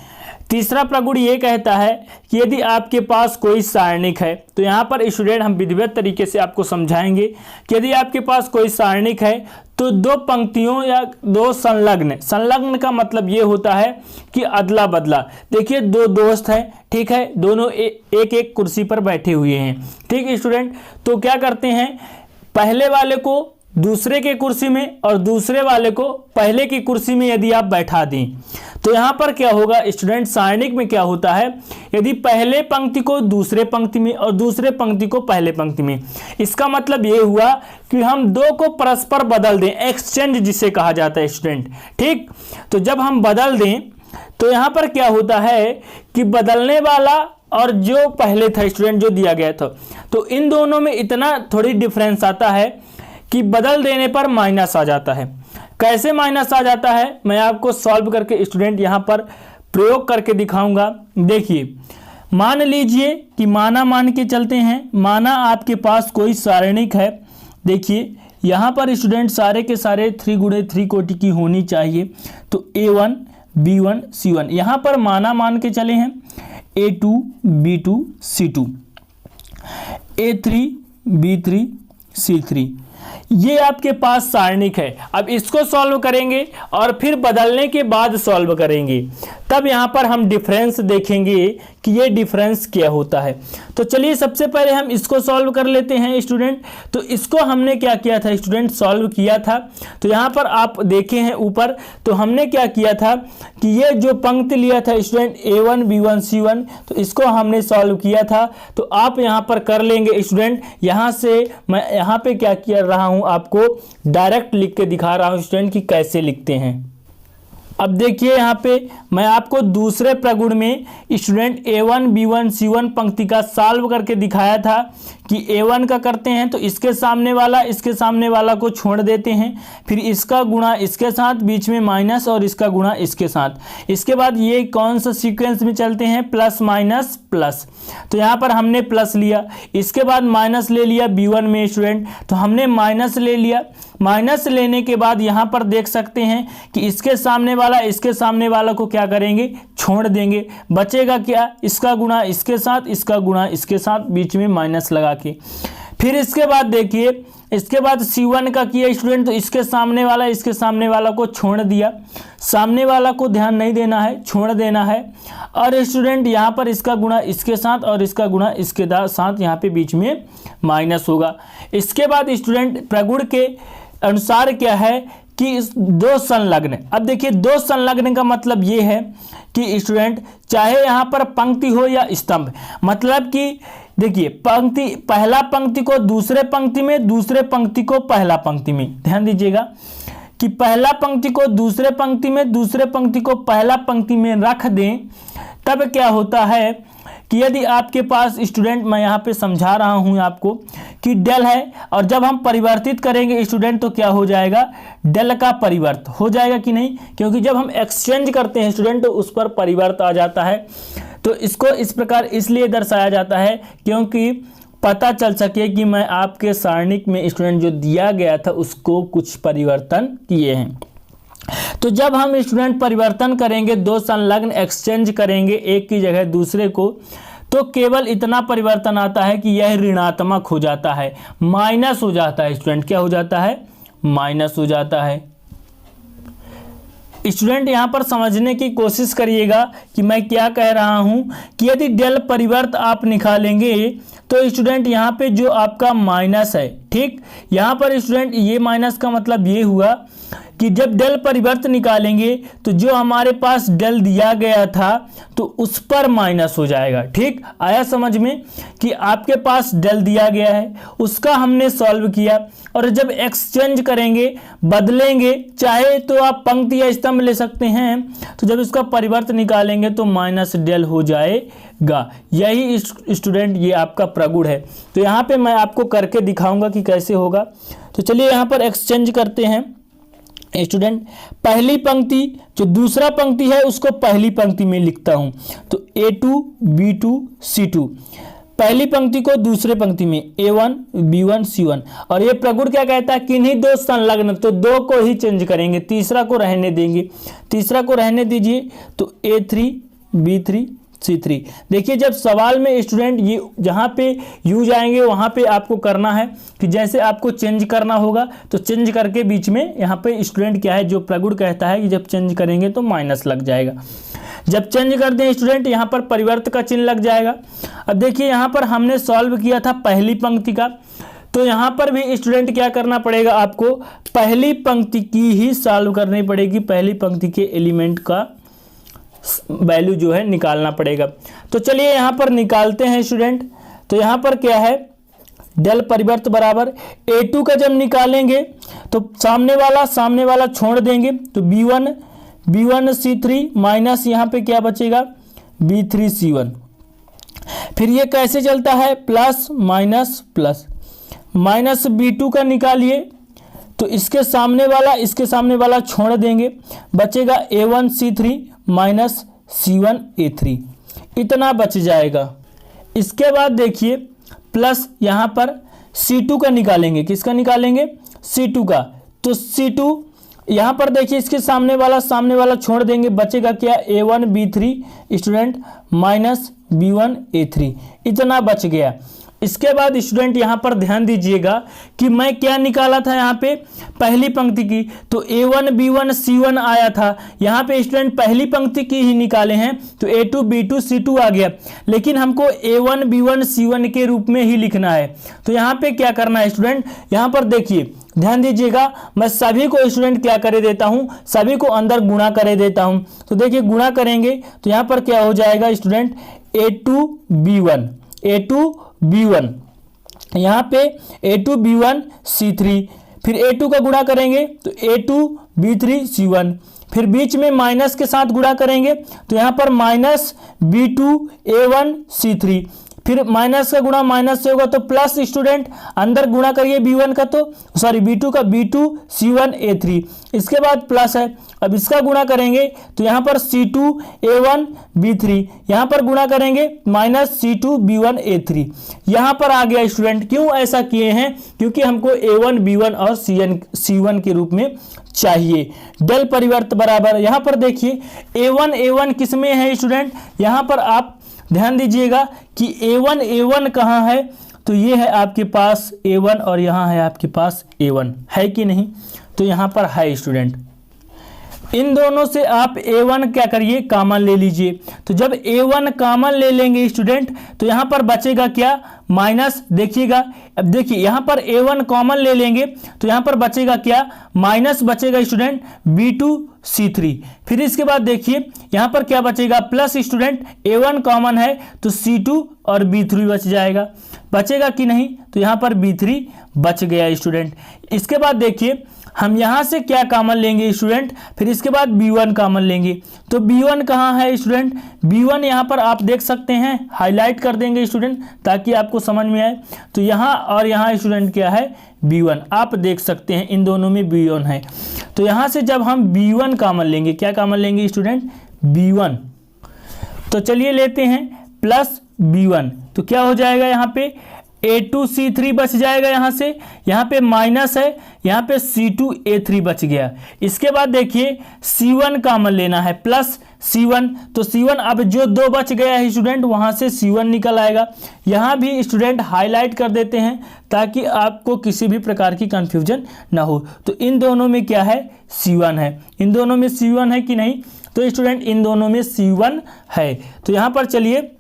S1: तीसरा प्रगुण ये कहता है कि यदि आपके पास कोई सारणिक है, तो यहाँ पर स्टूडेंट हम विधिवत तरीके से आपको समझाएंगे कि यदि आपके पास कोई सारणिक है तो दो पंक्तियों या दो संलग्न, संलग्न का मतलब ये होता है कि अदला बदला। देखिए दो दोस्त हैं, ठीक है, दोनों एक एक कुर्सी पर बैठे हुए हैं, ठीक स्टूडेंट। तो क्या करते हैं, पहले वाले को दूसरे के कुर्सी में और दूसरे वाले को पहले की कुर्सी में यदि आप बैठा दें तो यहाँ पर क्या होगा स्टूडेंट, सारणिक में क्या होता है, यदि पहले पंक्ति को दूसरे पंक्ति में और दूसरे पंक्ति को पहले पंक्ति में, इसका मतलब ये हुआ कि हम दो को परस्पर बदल दें, एक्सचेंज जिसे कहा जाता है स्टूडेंट, ठीक। तो जब हम बदल दें तो यहाँ पर क्या होता है कि बदलने वाला और जो पहले था स्टूडेंट जो दिया गया था, तो इन दोनों में इतना थोड़ी डिफरेंस आता है कि बदल देने पर माइनस आ जाता है। कैसे माइनस आ जाता है मैं आपको सॉल्व करके स्टूडेंट यहाँ पर प्रयोग करके दिखाऊंगा। देखिए मान लीजिए कि माना मान के चलते हैं, माना आपके पास कोई सारणिक है। देखिए यहाँ पर स्टूडेंट सारे के सारे 3 गुणे 3 कोटि की होनी चाहिए। तो A1 B1 C1 यहाँ पर माना मान के चले हैं A2 B2 C2 A3 B3 C3, ये आपके पास सारणिक है। अब इसको सॉल्व करेंगे और फिर बदलने के बाद सॉल्व करेंगे, तब यहाँ पर हम डिफरेंस देखेंगे कि ये डिफरेंस क्या होता है। तो चलिए सबसे पहले हम इसको सॉल्व कर लेते हैं स्टूडेंट। तो इसको हमने क्या किया था स्टूडेंट, सॉल्व किया था। तो यहाँ पर आप देखे हैं ऊपर, तो हमने क्या किया था कि ये जो पंक्ति लिया था स्टूडेंट A1 B1 C1, तो इसको हमने सॉल्व किया था। तो आप यहाँ पर कर लेंगे स्टूडेंट। यहाँ से मैं यहाँ पे क्या कर रहा हूँ, आपको डायरेक्ट लिख के दिखा रहा हूँ स्टूडेंट कि कैसे लिखते हैं। अब देखिए यहाँ पे मैं आपको दूसरे प्रगुण में स्टूडेंट A1 B1 C1 पंक्ति का सॉल्व करके दिखाया था कि A1 का करते हैं तो इसके सामने वाला को छोड़ देते हैं, फिर इसका गुणा इसके साथ, बीच में माइनस और इसका गुणा इसके साथ। इसके बाद ये कौन सा सीक्वेंस में चलते हैं, प्लस माइनस प्लस। तो यहाँ पर हमने प्लस लिया, इसके बाद माइनस ले लिया B1 में स्टूडेंट, तो हमने माइनस ले लिया। माइनस लेने के बाद यहाँ पर देख सकते हैं कि इसके सामने वाला को क्या करेंगे, छोड़ देंगे। बचेगा क्या, इसका गुणा इसके साथ, इसका गुणा इसके साथ, बीच में माइनस लगा के। फिर इसके बाद देखिए, इसके बाद C1 का किया स्टूडेंट, तो इसके सामने वाला को छोड़ दिया। सामने वाला को ध्यान नहीं देना है, छोड़ देना है। और स्टूडेंट यहाँ पर इसका गुणा इसके साथ और इसका गुणा इसके साथ, यहाँ पे बीच में माइनस होगा। इसके बाद स्टूडेंट प्रगुण के अनुसार क्या है कि दो संलग्न, अब देखिए दो संलग्न का मतलब ये है कि स्टूडेंट चाहे यहाँ पर पंक्ति हो या स्तंभ, मतलब कि देखिए पंक्ति, पहला पंक्ति को दूसरे पंक्ति में, दूसरे पंक्ति को पहला पंक्ति में, ध्यान दीजिएगा कि पहला पंक्ति को दूसरे पंक्ति में, दूसरे पंक्ति को पहला पंक्ति में रख दें, तब क्या होता है कि यदि आपके पास स्टूडेंट, मैं यहाँ पे समझा रहा हूँ आपको कि डेल है, और जब हम परिवर्तित करेंगे स्टूडेंट तो क्या हो जाएगा, डेल का परिवर्त हो जाएगा कि नहीं, क्योंकि जब हम एक्सचेंज करते हैं स्टूडेंट तो उस पर परिवर्त आ जाता है। तो इसको इस प्रकार इसलिए दर्शाया जाता है क्योंकि पता चल सके कि मैं आपके सारणिक में स्टूडेंट जो दिया गया था उसको कुछ परिवर्तन किए हैं। तो जब हम स्टूडेंट परिवर्तन करेंगे, दो संलग्न एक्सचेंज करेंगे एक की जगह दूसरे को, तो केवल इतना परिवर्तन आता है कि यह ऋणात्मक हो जाता है, माइनस हो जाता है स्टूडेंट, क्या हो जाता है, माइनस हो जाता है। स्टूडेंट यहाँ पर समझने की कोशिश करिएगा कि मैं क्या कह रहा हूँ कि यदि डेल परिवर्त आप निकालेंगे तो स्टूडेंट यहाँ पे जो आपका माइनस है, ठीक, यहाँ पर स्टूडेंट ये माइनस का मतलब ये हुआ कि जब डेल परिवर्त निकालेंगे तो जो हमारे पास डेल दिया गया था तो उस पर माइनस हो जाएगा। ठीक आया समझ में कि आपके पास डेल दिया गया है, उसका हमने सॉल्व किया, और जब एक्सचेंज करेंगे, बदलेंगे, चाहे तो आप पंक्ति या स्तंभ ले सकते हैं, तो जब इसका परिवर्त निकालेंगे तो माइनस डेल हो जाएगा। यही स्टूडेंट ये आपका प्रगुण है। तो यहाँ पे मैं आपको करके दिखाऊंगा कि कैसे होगा। तो चलिए यहाँ पर एक्सचेंज करते हैं स्टूडेंट। पहली पंक्ति जो दूसरा पंक्ति है उसको पहली पंक्ति में लिखता हूं, तो A2 B2 C2, पहली पंक्ति को दूसरे पंक्ति में A1 B1 C1। और ये प्रगुण क्या कहता है, किन्हीं दो संलग्न, तो दो को ही चेंज करेंगे, तीसरा को रहने देंगे, तीसरा को रहने दीजिए, तो A3 B3 C3। देखिए जब सवाल में स्टूडेंट ये जहाँ पे यूज आएंगे वहाँ पे आपको करना है कि जैसे आपको चेंज करना होगा तो चेंज करके बीच में यहाँ पे स्टूडेंट क्या है, जो प्रगुण कहता है कि जब चेंज करेंगे तो माइनस लग जाएगा। जब चेंज कर दें स्टूडेंट यहाँ पर परिवर्त का चिन्ह लग जाएगा। अब देखिए यहाँ पर हमने सॉल्व किया था पहली पंक्ति का, तो यहाँ पर भी स्टूडेंट क्या करना पड़ेगा, आपको पहली पंक्ति की ही सॉल्व करनी पड़ेगी, पहली पंक्ति के एलिमेंट का वैल्यू जो है निकालना पड़ेगा। तो चलिए यहाँ पर निकालते हैं स्टूडेंट। तो यहाँ पर क्या है, डेल परिवर्त बराबर A2 का जब निकालेंगे तो सामने वाला छोड़ देंगे, तो B1 C3 माइनस यहाँ पे क्या बचेगा, B3 C1। फिर ये कैसे चलता है, plus minus plus, minus B2 का निकालिए तो इसके सामने वाला छोड़ देंगे, बचेगा A1 C3 minus C1 A3, इतना बच जाएगा। इसके बाद देखिए प्लस यहाँ पर C2 का निकालेंगे, किसका निकालेंगे, C2 का, तो C2 यहाँ पर देखिए इसके सामने वाला छोड़ देंगे, बचेगा क्या, A1 B3 student minus B1 A3, इतना बच गया। इसके बाद स्टूडेंट यहाँ पर ध्यान दीजिएगा कि मैं क्या निकाला था, यहाँ पे पहली पंक्ति की, तो A1 B1 C1 आया था, यहाँ पे स्टूडेंट पहली पंक्ति की ही निकाले हैं, तो A2 B2 C2 आ गया, लेकिन हमको A1 B1 C1 के रूप में ही लिखना है। तो यहाँ पे क्या करना है स्टूडेंट, यहाँ पर देखिए ध्यान दीजिएगा, मैं सभी को स्टूडेंट क्या करे देता हूँ, सभी को अंदर गुणा करे देता हूँ। तो देखिए गुणा करेंगे तो यहाँ पर क्या हो जाएगा स्टूडेंट, A2 B1, यहाँ पे A2 B1 C3, फिर A2 का गुणा करेंगे तो A2 B3 C1, फिर बीच में माइनस के साथ गुणा करेंगे तो यहाँ पर माइनस B2 A1 C3, फिर माइनस का गुणा माइनस से होगा तो प्लस स्टूडेंट अंदर गुणा करिए B1 का, तो सॉरी B2 का B2 C1 A3, इसके बाद प्लस है, अब इसका गुणा करेंगे तो यहाँ पर C2 A1 B3, यहाँ पर गुणा करेंगे माइनस C2 B1 A3, यहाँ पर आ गया स्टूडेंट। क्यों ऐसा किए हैं, क्योंकि हमको A1 B1 और C1 के रूप में चाहिए। डेल परिवर्त बराबर, यहाँ पर देखिए A1 किस में है स्टूडेंट, यहाँ पर आप ध्यान दीजिएगा कि A1 कहाँ है, तो ये है आपके पास A1 और यहाँ है आपके पास A1, है कि नहीं, तो यहाँ पर है स्टूडेंट। इन दोनों से आप A1 क्या करिए, कॉमन ले लीजिए। तो जब A1 कॉमन ले लेंगे स्टूडेंट, तो यहाँ पर बचेगा क्या, माइनस। देखिएगा, अब देखिए यहाँ पर A1 कॉमन ले लेंगे तो यहाँ पर बचेगा क्या, माइनस बचेगा स्टूडेंट B2C3। फिर इसके बाद देखिए यहाँ पर क्या बचेगा, प्लस स्टूडेंट A1 कॉमन है तो C2 और B3 बच जाएगा। बचेगा कि नहीं, तो यहाँ पर B3 बच गया स्टूडेंट। इसके बाद देखिए हम यहाँ से क्या कॉमन लेंगे स्टूडेंट, फिर इसके बाद B1 कॉमन लेंगे। तो B1 कहाँ है स्टूडेंट, B1 यहाँ पर आप देख सकते हैं, हाईलाइट कर देंगे स्टूडेंट ताकि आपको समझ में आए। तो यहाँ और यहाँ स्टूडेंट क्या है, B1, आप देख सकते हैं इन दोनों में B1 है। तो यहाँ से जब हम B1 कॉमन लेंगे, क्या कॉमन लेंगे स्टूडेंट, B1। तो चलिए लेते हैं प्लस B1, तो क्या हो जाएगा, यहाँ पे A2C3 बच जाएगा। यहाँ पे माइनस है, यहाँ पे C2A3 बच गया। इसके बाद देखिए C1 कॉमन लेना है, प्लस C1। तो C1 अब जो 2 बच गया है स्टूडेंट, वहाँ से C1 निकल आएगा। यहाँ भी स्टूडेंट हाईलाइट कर देते हैं ताकि आपको किसी भी प्रकार की कंफ्यूजन ना हो। तो इन दोनों में क्या है, C1 है। इन दोनों में C1 है कि नहीं, तो स्टूडेंट इन दोनों में C1 है। तो यहाँ पर चलिए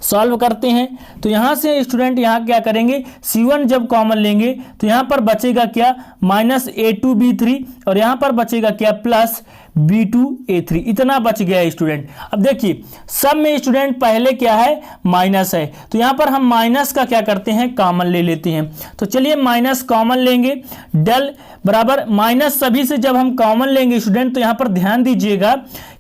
S1: सॉल्व करते हैं। तो यहाँ से स्टूडेंट यहाँ क्या करेंगे, C1 जब कॉमन लेंगे तो यहाँ पर बचेगा क्या, माइनस A2B3 और यहाँ पर बचेगा क्या, प्लस B2A3। इतना बच गया स्टूडेंट। अब देखिए सब में स्टूडेंट पहले क्या है, माइनस है, तो यहाँ पर हम माइनस का क्या करते हैं, कॉमन ले लेते हैं। तो चलिए माइनस कॉमन लेंगे, डेल बराबर माइनस सभी से जब हम कॉमन लेंगे स्टूडेंट, तो यहाँ पर ध्यान दीजिएगा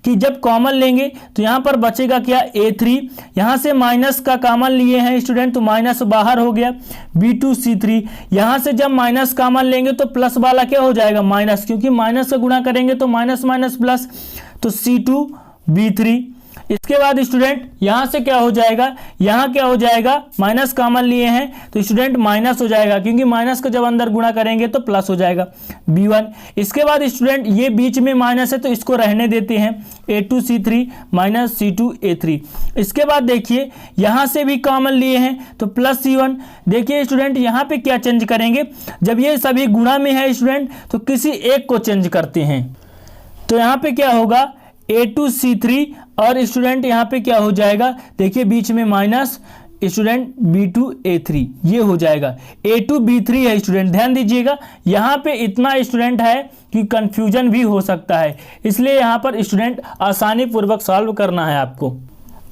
S1: कि जब कॉमन लेंगे तो यहाँ पर बचेगा क्या, A3। यहाँ से माइनस का कॉमन लिए हैं स्टूडेंट तो माइनस बाहर हो गया, B2C3। यहाँ से जब माइनस कॉमन लेंगे तो प्लस वाला क्या हो जाएगा, माइनस, क्योंकि माइनस से गुणा करेंगे तो माइनस माइनस प्लस, तो C2B3। इसके बाद स्टूडेंट यहाँ से क्या हो जाएगा, यहाँ क्या हो जाएगा, माइनस कॉमन लिए हैं तो स्टूडेंट माइनस हो जाएगा, क्योंकि माइनस को जब अंदर गुणा करेंगे तो प्लस हो जाएगा, B1। इसके बाद स्टूडेंट ये बीच में माइनस है तो इसको रहने देते हैं, A2C3 माइनस C2A3। इसके बाद देखिए यहाँ से भी कॉमन लिए हैं तो प्लस C1। देखिए स्टूडेंट यहाँ पे क्या चेंज करेंगे, जब ये सभी गुणा में है स्टूडेंट तो किसी एक को चेंज करते हैं। तो यहाँ पे क्या होगा, A2C3 और स्टूडेंट यहाँ पे क्या हो जाएगा, देखिए बीच में माइनस, स्टूडेंट B2A3 ये हो जाएगा। A2B3 है स्टूडेंट, ध्यान दीजिएगा यहाँ पे इतना स्टूडेंट है कि कंफ्यूजन भी हो सकता है, इसलिए यहाँ पर स्टूडेंट आसानी पूर्वक सॉल्व करना है आपको।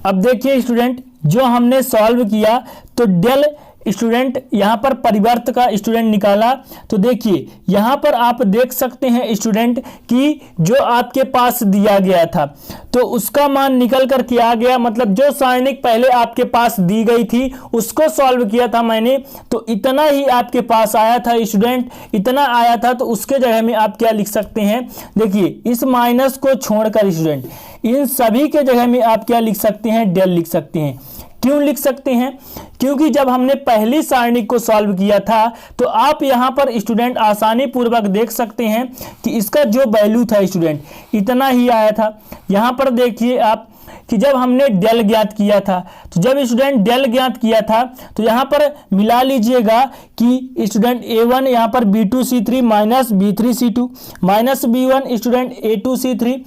S1: अब देखिए स्टूडेंट जो हमने सॉल्व किया तो डेल स्टूडेंट यहाँ पर परिवर्त का स्टूडेंट निकाला। तो देखिए यहाँ पर आप देख सकते हैं स्टूडेंट कि जो आपके पास दिया गया था तो उसका मान निकल कर के आ गया, मतलब जो सारणिक पहले आपके पास दी गई थी उसको सॉल्व किया था मैंने, तो इतना ही आपके पास आया था स्टूडेंट, इतना आया था। तो उसके जगह में आप क्या लिख सकते हैं, देखिए इस माइनस को छोड़कर स्टूडेंट इन सभी के जगह में आप क्या लिख सकते हैं, डेल लिख सकते हैं। क्यों लिख सकते हैं, क्योंकि जब हमने पहली सारणी को सॉल्व किया था तो आप यहां पर स्टूडेंट आसानी पूर्वक देख सकते हैं कि इसका जो वैल्यू था स्टूडेंट इतना ही आया था। यहां पर देखिए आप कि जब हमने डेल ज्ञात किया था, तो जब स्टूडेंट डेल ज्ञात किया था तो यहाँ पर मिला लीजिएगा कि स्टूडेंट A1 यहाँ पर B2C3 minus B3C2 minus B1 student A2C3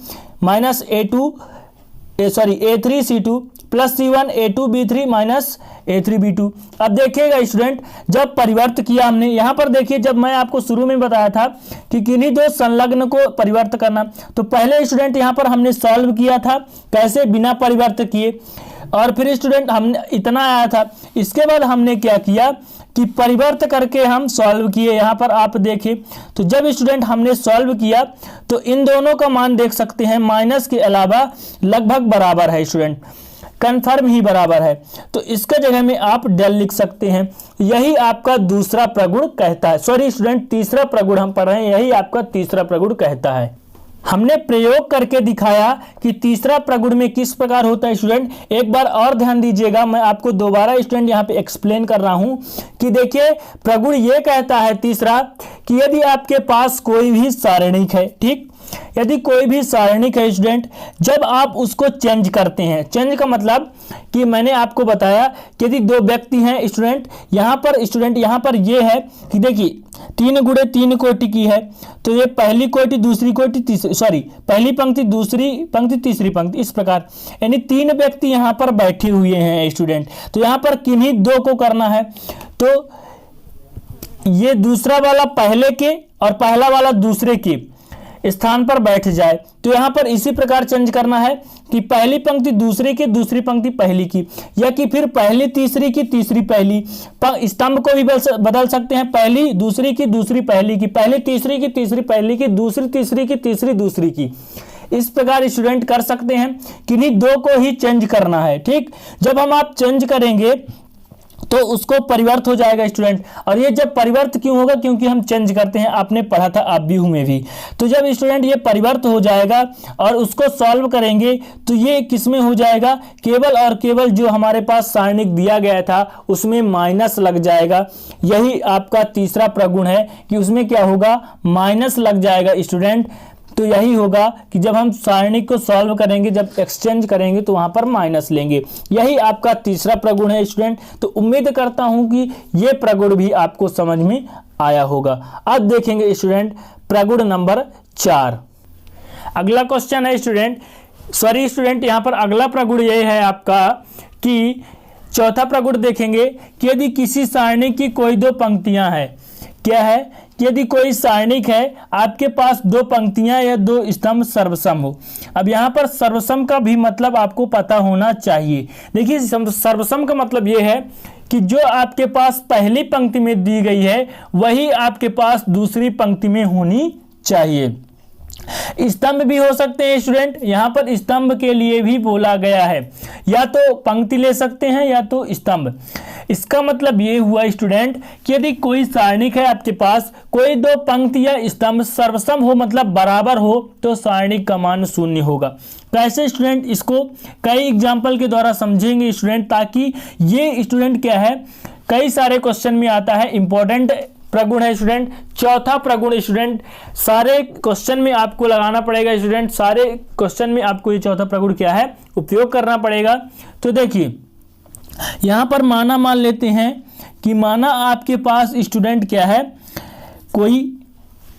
S1: minus A3C2 plus C1 A2B3 minus A3B2। अब देखिएगा स्टूडेंट जब परिवर्त किया हमने, यहाँ पर देखिए जब मैं आपको शुरू में बताया था कि किन्हीं दो संलग्न को परिवर्त करना, तो पहले स्टूडेंट यहाँ पर हमने सॉल्व किया था कैसे, बिना परिवर्त किए, और फिर स्टूडेंट हमने इतना आया था। इसके बाद हमने क्या किया कि परिवर्त करके हम सॉल्व किए। यहाँ पर आप देखिए तो जब स्टूडेंट हमने सॉल्व किया तो इन दोनों का मान देख सकते हैं माइनस के अलावा लगभग बराबर है स्टूडेंट, कन्फर्म ही बराबर है, तो इसका जगह में आप डेल लिख सकते हैं। यही आपका दूसरा प्रगुण कहता है, सॉरी स्टूडेंट तीसरा प्रगुण हम पढ़ रहे हैं, यही आपका तीसरा प्रगुण कहता है। हमने प्रयोग करके दिखाया कि तीसरा प्रगुण में किस प्रकार होता है स्टूडेंट। एक बार और ध्यान दीजिएगा, मैं आपको दोबारा स्टूडेंट यहाँ पे एक्सप्लेन कर रहा हूँ कि देखिए प्रगुण ये कहता है तीसरा कि यदि आपके पास कोई भी सारणिक है, ठीक, यदि कोई भी सारणिक है स्टूडेंट, जब आप उसको चेंज करते हैं, चेंज का मतलब कि मैंने आपको बताया कि यदि दो व्यक्ति हैं स्टूडेंट, यहाँ पर ये है कि देखिए 3 गुणे 3 कोटि की है, तो ये पहली कोटि दूसरी कोटि पहली पंक्ति दूसरी पंक्ति तीसरी पंक्ति, इस प्रकार यानी 3 व्यक्ति यहाँ पर बैठे हुए हैं स्टूडेंट। तो यहाँ पर किन्हीं 2 को करना है, तो ये दूसरा वाला पहले के और पहला वाला दूसरे के स्थान पर बैठ जाए। तो यहाँ पर इसी प्रकार चेंज करना है कि पहली पंक्ति दूसरे की, दूसरी पंक्ति पहली की, या कि फिर पहली तीसरी की, तीसरी पहली। स्तंभ को भी बदल सकते हैं, पहली दूसरी की, दूसरी पहली की, पहली तीसरी की, तीसरी पहली की, दूसरी तीसरी की, तीसरी दूसरी की। इस प्रकार स्टूडेंट कर सकते हैं, किन्हीं 2 को ही चेंज करना है। ठीक, जब हम आप चेंज करेंगे तो उसको परिवर्त हो जाएगा स्टूडेंट। और ये जब परिवर्त क्यों होगा, क्योंकि हम चेंज करते हैं, आपने पढ़ा था आप व्यू में भी। तो जब स्टूडेंट ये परिवर्त हो जाएगा और उसको सॉल्व करेंगे तो ये किस में हो जाएगा, केवल और केवल जो हमारे पास सारणिक दिया गया था उसमें माइनस लग जाएगा। यही आपका तीसरा प्रगुण है कि उसमें क्या होगा, माइनस लग जाएगा स्टूडेंट। तो यही होगा कि जब हम सारणिक को सॉल्व करेंगे, जब एक्सचेंज करेंगे तो वहां पर माइनस लेंगे। यही आपका तीसरा प्रगुण है स्टूडेंट। तो उम्मीद करता हूं कि ये प्रगुण भी आपको समझ में आया होगा। अब देखेंगे स्टूडेंट प्रगुण नंबर 4। अगला क्वेश्चन है स्टूडेंट यहाँ पर अगला प्रगुण ये है आपका कि चौथा प्रगुण देखेंगे कि यदि किसी सारणी की कोई 2 पंक्तियां हैं, क्या है कि यदि कोई सारणिक है, आपके पास 2 पंक्तियां या 2 स्तंभ सर्वसम हो। अब यहाँ पर सर्वसम का भी मतलब आपको पता होना चाहिए। देखिए सर्वसम का मतलब ये है कि जो आपके पास पहली पंक्ति में दी गई है वही आपके पास दूसरी पंक्ति में होनी चाहिए। स्तंभ भी हो सकते हैं स्टूडेंट, यहाँ पर स्तंभ के लिए भी बोला गया है, या तो पंक्ति ले सकते हैं या तो स्तंभ। इसका मतलब ये हुआ स्टूडेंट कि यदि कोई सारणिक है आपके पास, कोई 2 पंक्ति या स्तंभ सर्वसम हो मतलब बराबर हो, तो सारणिक का मान 0 होगा। कैसे स्टूडेंट, इसको कई एग्जाम्पल के द्वारा समझेंगे स्टूडेंट, ताकि ये स्टूडेंट क्या है कई सारे क्वेश्चन में आता है। इंपॉर्टेंट प्रगुण है स्टूडेंट, चौथा प्रगुण स्टूडेंट, सारे क्वेश्चन में आपको लगाना पड़ेगा स्टूडेंट, सारे क्वेश्चन में आपको ये चौथा प्रगुण क्या है उपयोग करना पड़ेगा। तो देखिए यहाँ पर माना मान लेते हैं कि माना आपके पास स्टूडेंट क्या है, कोई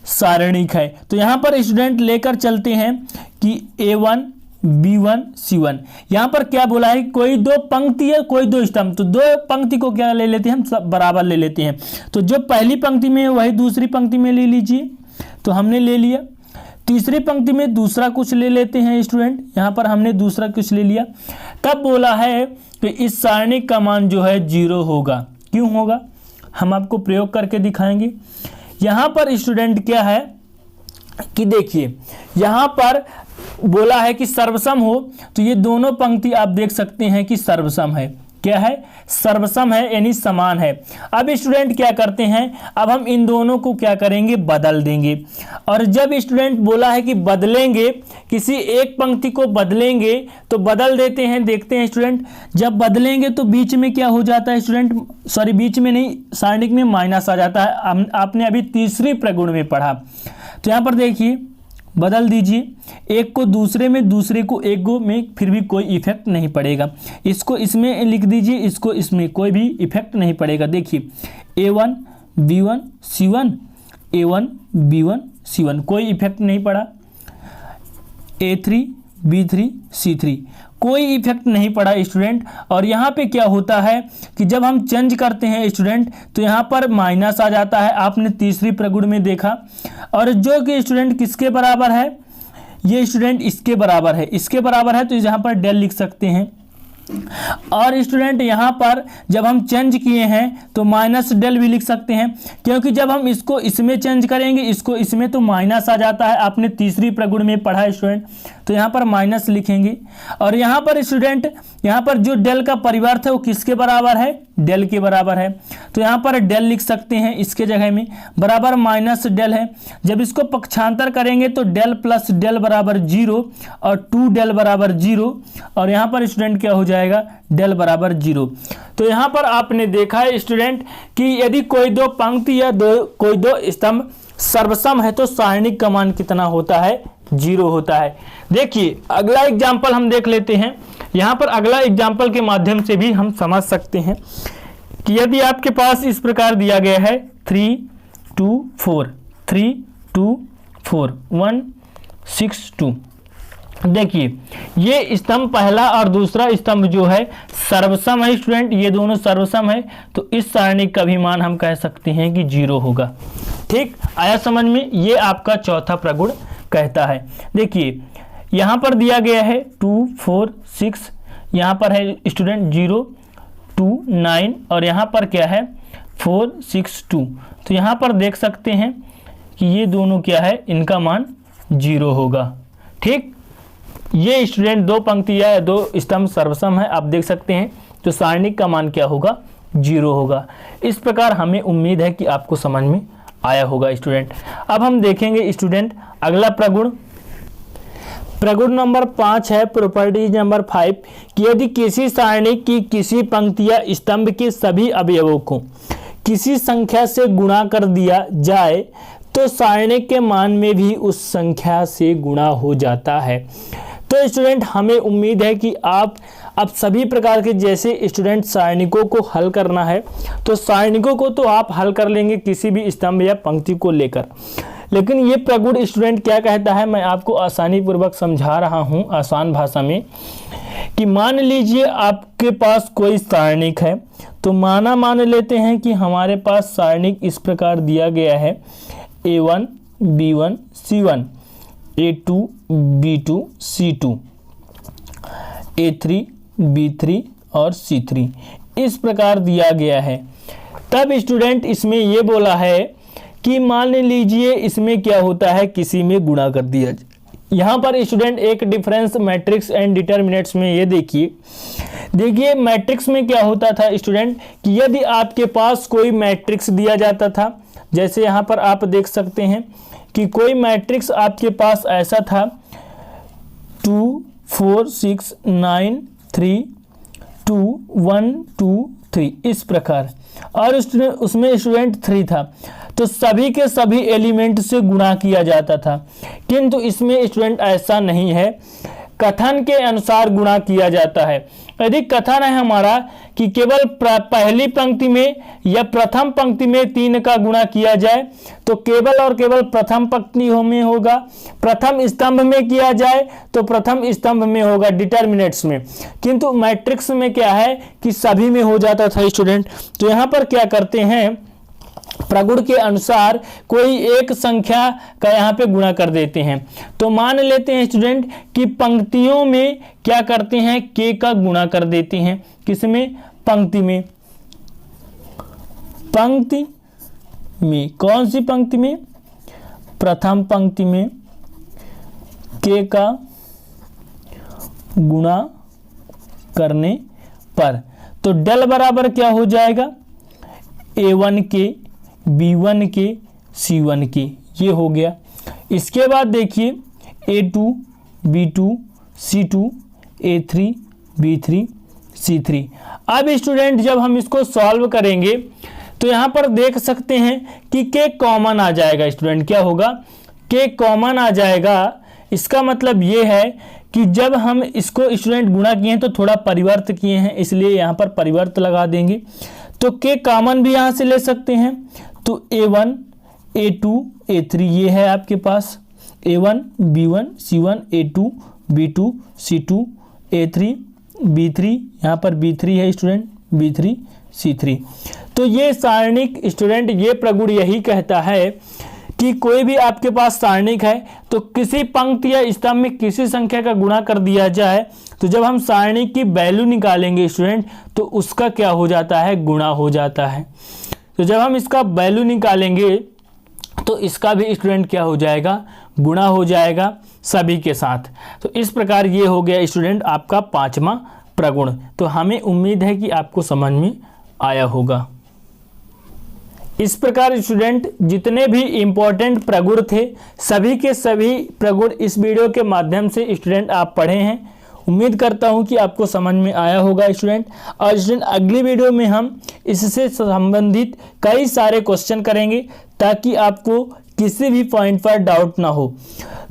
S1: सारणिक है। तो यहाँ पर स्टूडेंट लेकर चलते हैं कि A1 B1 C1। यहाँ पर क्या बोला है, कोई 2 पंक्ति है कोई 2 स्तंभ। तो 2 पंक्ति को क्या ले लेते हैं हम, सब बराबर ले लेते हैं। तो जो पहली पंक्ति में है वही दूसरी पंक्ति में ले लीजिए, तो हमने ले लिया। तीसरी पंक्ति में दूसरा कुछ ले लेते हैं स्टूडेंट, यहाँ पर हमने दूसरा कुछ ले लिया। तब बोला है कि इस सारणिक का मान जो है 0 होगा। क्यों होगा, हम आपको प्रयोग करके दिखाएंगे। यहाँ पर स्टूडेंट क्या है कि देखिए यहाँ पर बोला है कि सर्वसम हो, तो ये दोनों पंक्ति आप देख सकते हैं कि सर्वसम है। क्या है, सर्वसम है यानी समान है। अब स्टूडेंट क्या करते हैं, अब हम इन दोनों को क्या करेंगे, बदल देंगे। और जब स्टूडेंट बोला है कि बदलेंगे, किसी एक पंक्ति को बदलेंगे, तो बदल देते हैं। देखते हैं स्टूडेंट, जब बदलेंगे तो बीच में क्या हो जाता है स्टूडेंट, बीच में नहीं, सारणिक में माइनस आ जाता है। आपने अभी तीसरी प्रगुण में पढ़ा। तो यहाँ पर देखिए बदल दीजिए, एक को दूसरे में, दूसरे को एक गो में, फिर भी कोई इफेक्ट नहीं पड़ेगा। इसको इसमें लिख दीजिए, इसको इसमें, कोई भी इफेक्ट नहीं पड़ेगा। देखिए A1 B1 C1, A1 B1 C1, कोई इफेक्ट नहीं पड़ा। A3 B3 C3, कोई इफेक्ट नहीं पड़ा स्टूडेंट। और यहाँ पे क्या होता है कि जब हम चेंज करते हैं स्टूडेंट, तो यहाँ पर माइनस आ जाता है, आपने तीसरी प्रगुण में देखा। और जो कि स्टूडेंट किसके बराबर है, ये स्टूडेंट इसके बराबर है, इसके बराबर है, तो यहाँ पर डेल लिख सकते हैं। और स्टूडेंट यहाँ पर जब हम चेंज किए हैं तो माइनस डेल भी लिख सकते हैं, क्योंकि जब हम इसको इसमें चेंज करेंगे, इसको इसमें, तो माइनस आ जाता है। आपने तीसरी प्रगुण में पढ़ा स्टूडेंट, तो यहाँ पर माइनस लिखेंगे। और यहाँ पर स्टूडेंट, यहाँ पर जो डेल का परिवर्त है वो किसके बराबर है, डेल के बराबर है। तो यहाँ पर डेल लिख सकते हैं इसके जगह में, बराबर माइनस डेल है। जब इसको पक्षांतर करेंगे तो डेल प्लस डेल बराबर 0 और 2 डेल बराबर 0, और यहाँ पर स्टूडेंट क्या हो जाएगा, डेल बराबर 0। तो यहाँ पर आपने देखा है स्टूडेंट कि यदि कोई 2 पंक्ति या कोई 2 स्तंभ सर्वसम है तो सारणिक का मान कितना होता है, जीरो होता है। देखिए अगला एग्जाम्पल हम देख लेते हैं। यहाँ पर अगला एग्जाम्पल के माध्यम से भी हम समझ सकते हैं कि यदि आपके पास इस प्रकार दिया गया है 3 2 4 3 2 4 1 6 2। देखिए ये स्तंभ पहला और दूसरा स्तंभ जो है सर्वसम है स्टूडेंट, ये दोनों सर्वसम है, तो इस सारणी का भी मान हम कह सकते हैं कि जीरो होगा। ठीक, आया समझ में? ये आपका चौथा प्रगुण कहता है। देखिए यहाँ पर दिया गया है 2 4 6, यहाँ पर है स्टूडेंट 0 2 9 और यहाँ पर क्या है 4 6 2। तो यहाँ पर देख सकते हैं कि ये दोनों क्या है, इनका मान जीरो होगा। ठीक, ये स्टूडेंट दो पंक्तियाँ या दो स्तंभ सर्वसम है, आप देख सकते हैं, तो सारणिक का मान क्या होगा, जीरो होगा। इस प्रकार हमें उम्मीद है कि आपको समझ में आया होगा स्टूडेंट। अब हम देखेंगे स्टूडेंट अगला प्रगुण। प्रगुण नंबर 5 है प्रॉपर्टीज नंबर 5 कि यदि किसी सारणी की किसी पंक्ति या स्तंभ के सभी अवयवों को किसी संख्या से गुणा कर दिया जाए तो सारणी के मान में भी उस संख्या से गुणा हो जाता है। तो स्टूडेंट हमें उम्मीद है कि आप अब सभी प्रकार के जैसे स्टूडेंट सारणिकों को हल करना है तो सारणिकों को तो आप हल कर लेंगे किसी भी स्तंभ या पंक्ति को लेकर, लेकिन ये प्रगुण स्टूडेंट क्या कहता है, मैं आपको आसानी पूर्वक समझा रहा हूँ आसान भाषा में कि मान लीजिए आपके पास कोई सारणिक है, तो मान लेते हैं कि हमारे पास सारणिक इस प्रकार दिया गया है A1 B1 C1 A2 B2 C2 A3 B3 और C3 इस प्रकार दिया गया है। तब स्टूडेंट इसमें ये बोला है कि मान लीजिए इसमें क्या होता है, किसी में गुणा कर दिया जाए। यहाँ पर स्टूडेंट एक डिफरेंस मैट्रिक्स एंड डिटर्मिनेंट्स में ये देखिए मैट्रिक्स में क्या होता था स्टूडेंट कि यदि आपके पास कोई मैट्रिक्स दिया जाता था, जैसे यहाँ पर आप देख सकते हैं कि कोई मैट्रिक्स आपके पास ऐसा था 2 4 6 9 3 2 1 2 3 इस प्रकार, और उसमें स्टूडेंट 3 था, तो सभी के सभी एलिमेंट से गुणा किया जाता था। किंतु इसमें स्टूडेंट ऐसा नहीं है, कथन के अनुसार गुणा किया जाता है। यदि कथन है हमारा कि केवल पहली पंक्ति में या प्रथम पंक्ति में 3 का गुणा किया जाए तो केवल और केवल प्रथम पंक्ति में होगा, प्रथम स्तंभ में किया जाए तो प्रथम स्तंभ में होगा डिटर्मिनेंट्स में, किंतु मैट्रिक्स में क्या है कि सभी में हो जाता था स्टूडेंट। तो यहाँ पर क्या करते हैं, प्रगुण के अनुसार कोई एक संख्या का यहाँ पे गुणा कर देते हैं। तो मान लेते हैं स्टूडेंट कि पंक्तियों में क्या करते हैं, k का गुणा कर देते हैं। किसमें, पंक्ति में। पंक्ति में कौन सी पंक्ति में, प्रथम पंक्ति में k का गुणा करने पर तो डेल बराबर क्या हो जाएगा, A1 के B1 के C1 के, ये हो गया। इसके बाद देखिए A2 B2 C2 A3 B3 C3। अब स्टूडेंट जब हम इसको सॉल्व करेंगे तो यहाँ पर देख सकते हैं कि k कॉमन आ जाएगा। स्टूडेंट क्या होगा, k कॉमन आ जाएगा। इसका मतलब ये है कि जब हम इसको स्टूडेंट गुणा किए हैं तो थोड़ा परिवर्त किए हैं, इसलिए यहाँ पर परिवर्त लगा देंगे। तो k कॉमन भी यहाँ से ले सकते हैं, तो A1 A2 A3 ये है आपके पास, A1 B1 C1 A2 B2 C2 A3 B3, यहाँ पर B3 है स्टूडेंट, B3 C3। तो ये सारणिक स्टूडेंट ये प्रगुण यही कहता है कि कोई भी आपके पास सारणिक है तो किसी पंक्ति या स्तंभ में किसी संख्या का गुणा कर दिया जाए तो जब हम सारणिक की वैल्यू निकालेंगे स्टूडेंट तो उसका क्या हो जाता है, गुणा हो जाता है। तो जब हम इसका वैल्यू निकालेंगे तो इसका भी स्टूडेंट क्या हो जाएगा, गुणा हो जाएगा सभी के साथ। तो इस प्रकार ये हो गया स्टूडेंट आपका 5वां प्रगुण। तो हमें उम्मीद है कि आपको समझ में आया होगा। इस प्रकार स्टूडेंट जितने भी इम्पोर्टेंट प्रगुण थे सभी के सभी प्रगुण इस वीडियो के माध्यम से स्टूडेंट आप पढ़े हैं। उम्मीद करता हूं कि आपको समझ में आया होगा स्टूडेंट। और स्टूडेंट अगली वीडियो में हम इससे संबंधित कई सारे क्वेश्चन करेंगे ताकि आपको किसी भी पॉइंट पर डाउट ना हो।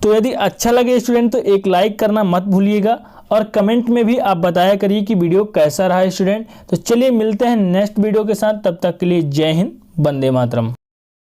S1: तो यदि अच्छा लगे स्टूडेंट तो एक लाइक करना मत भूलिएगा और कमेंट में भी आप बताया करिए कि वीडियो कैसा रहा स्टूडेंट। तो चलिए मिलते हैं नेक्स्ट वीडियो के साथ, तब तक के लिए जय हिंद, वंदे मातरम।